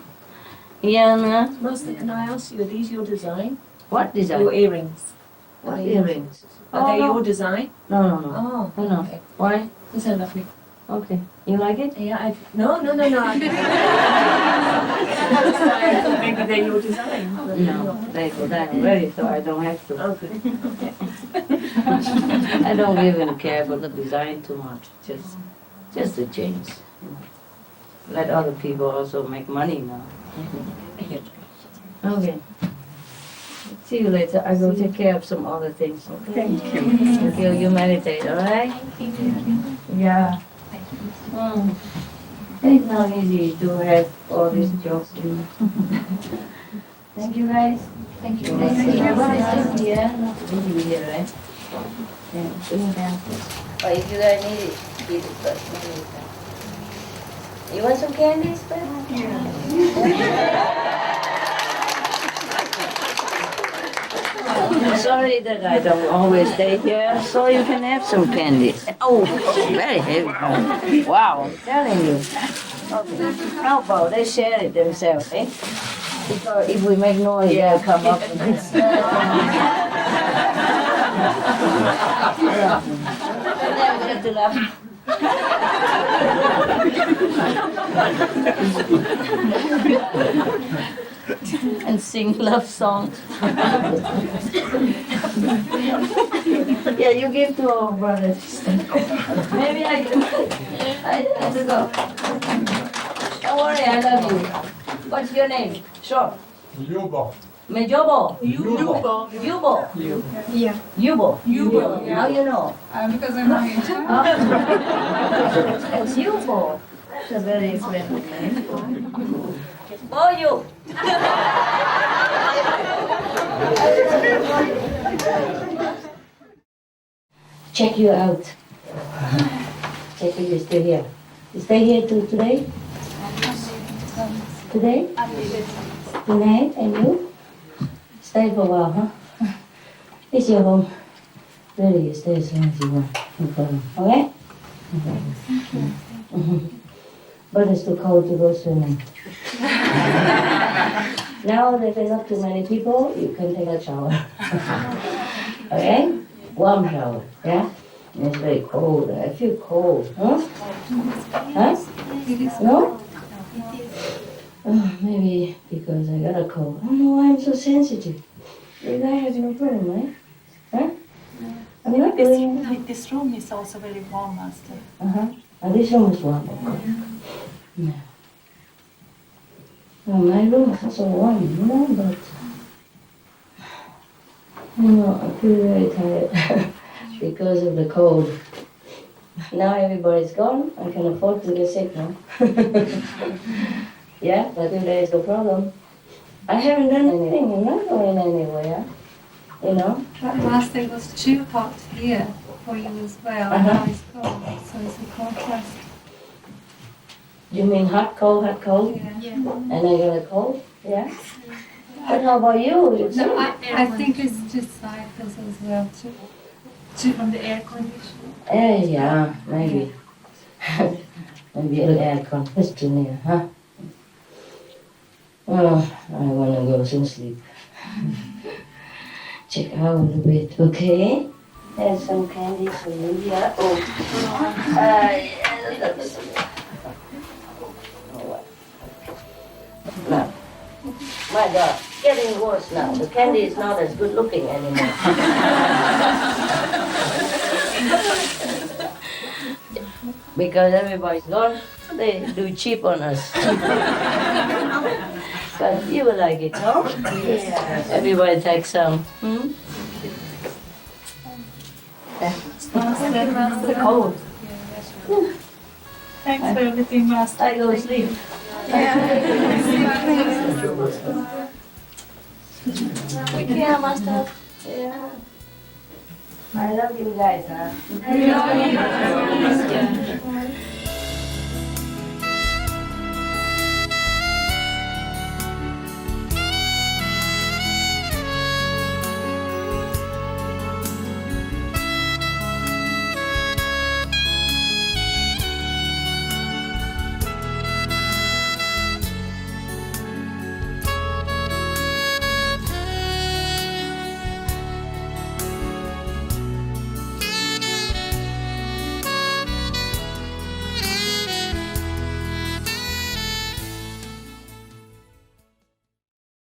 Yeah, Master, can I ask you, are these your design? What design? Your earrings. What earrings? Are they no. your design? No. Oh, No. okay. Why? These are lovely. Okay. You like it? Yeah, no. I thought maybe they're your design. No, I'm ready, so I don't have to. Okay. I don't even care for the design too much. Just the change. Let other people also make money now. Okay. See you later. I go take care of some other things. Okay? Thank you. You meditate, all right? Yeah. It's not easy to have all these jobs. Thank you, guys. Thank you. Thank you. Yeah. Here, right? Yeah. But if you guys need it, eat it first. You want some candies, Ben? I'm sorry that I don't always stay here, so you can have some candies. Oh, it's very heavy. Wow, I'm telling you. Okay. How about they share it themselves, eh? Because if we make noise, they'll come up with this. And then we have to laugh. And sing love songs. Yeah, you give to our brothers. Maybe I have to go. Don't worry, I love you. What's your name? Sure. Yubo. Mejobo. Yubo. Yubo. Yeah. Yubo. Yubo. How you know? Because I'm not in China. It's Yubo. That's a very friendly name. Boyu. Check you out. Check if you're still here. You stay here till today? Today? Tonight? And you? Stay for a while, huh? It's your home. Really, you stay as long as you want. No problem. Okay? But it's too cold to go swimming. Now that there's not too many people, you can take a shower. Okay? Warm shower, yeah? And it's very cold. I feel cold, huh? Huh? No? Oh, maybe because I got a cold. I don't know why I'm so sensitive. You guys have no problem, right? Huh? I'm not doing... This room is also very warm, Master. Uh-huh. And this room is warm, okay. Yeah. Well, my room is also warm, you know, but... I feel very tired because of the cold. Now everybody's gone, I can afford to get sick now. Yeah, but if there is no problem. I haven't done anything, I'm not going anywhere. You know? But Master, it was too hot here for you as well, and now it's cold, so it's a contrast. You mean hot, cold, hot, cold? Yeah. And I got a cold? Yeah? But how about you? No, I think it's just cycles as well, too from the air conditioning. Yeah, maybe. Maybe the air con is too near, huh? Oh, I want to go some sleep. Check out a little bit, okay? There's some candies for you here. Oh, no. My God, getting worse now. The candy is not as good looking anymore. Because everybody's gone, they do cheap on us. But you will like it, no? Yeah. Everybody takes some. Master. Cold. Thanks for everything, Master. I go to sleep. Take care, Master. Yeah. I love you guys, huh? I love you.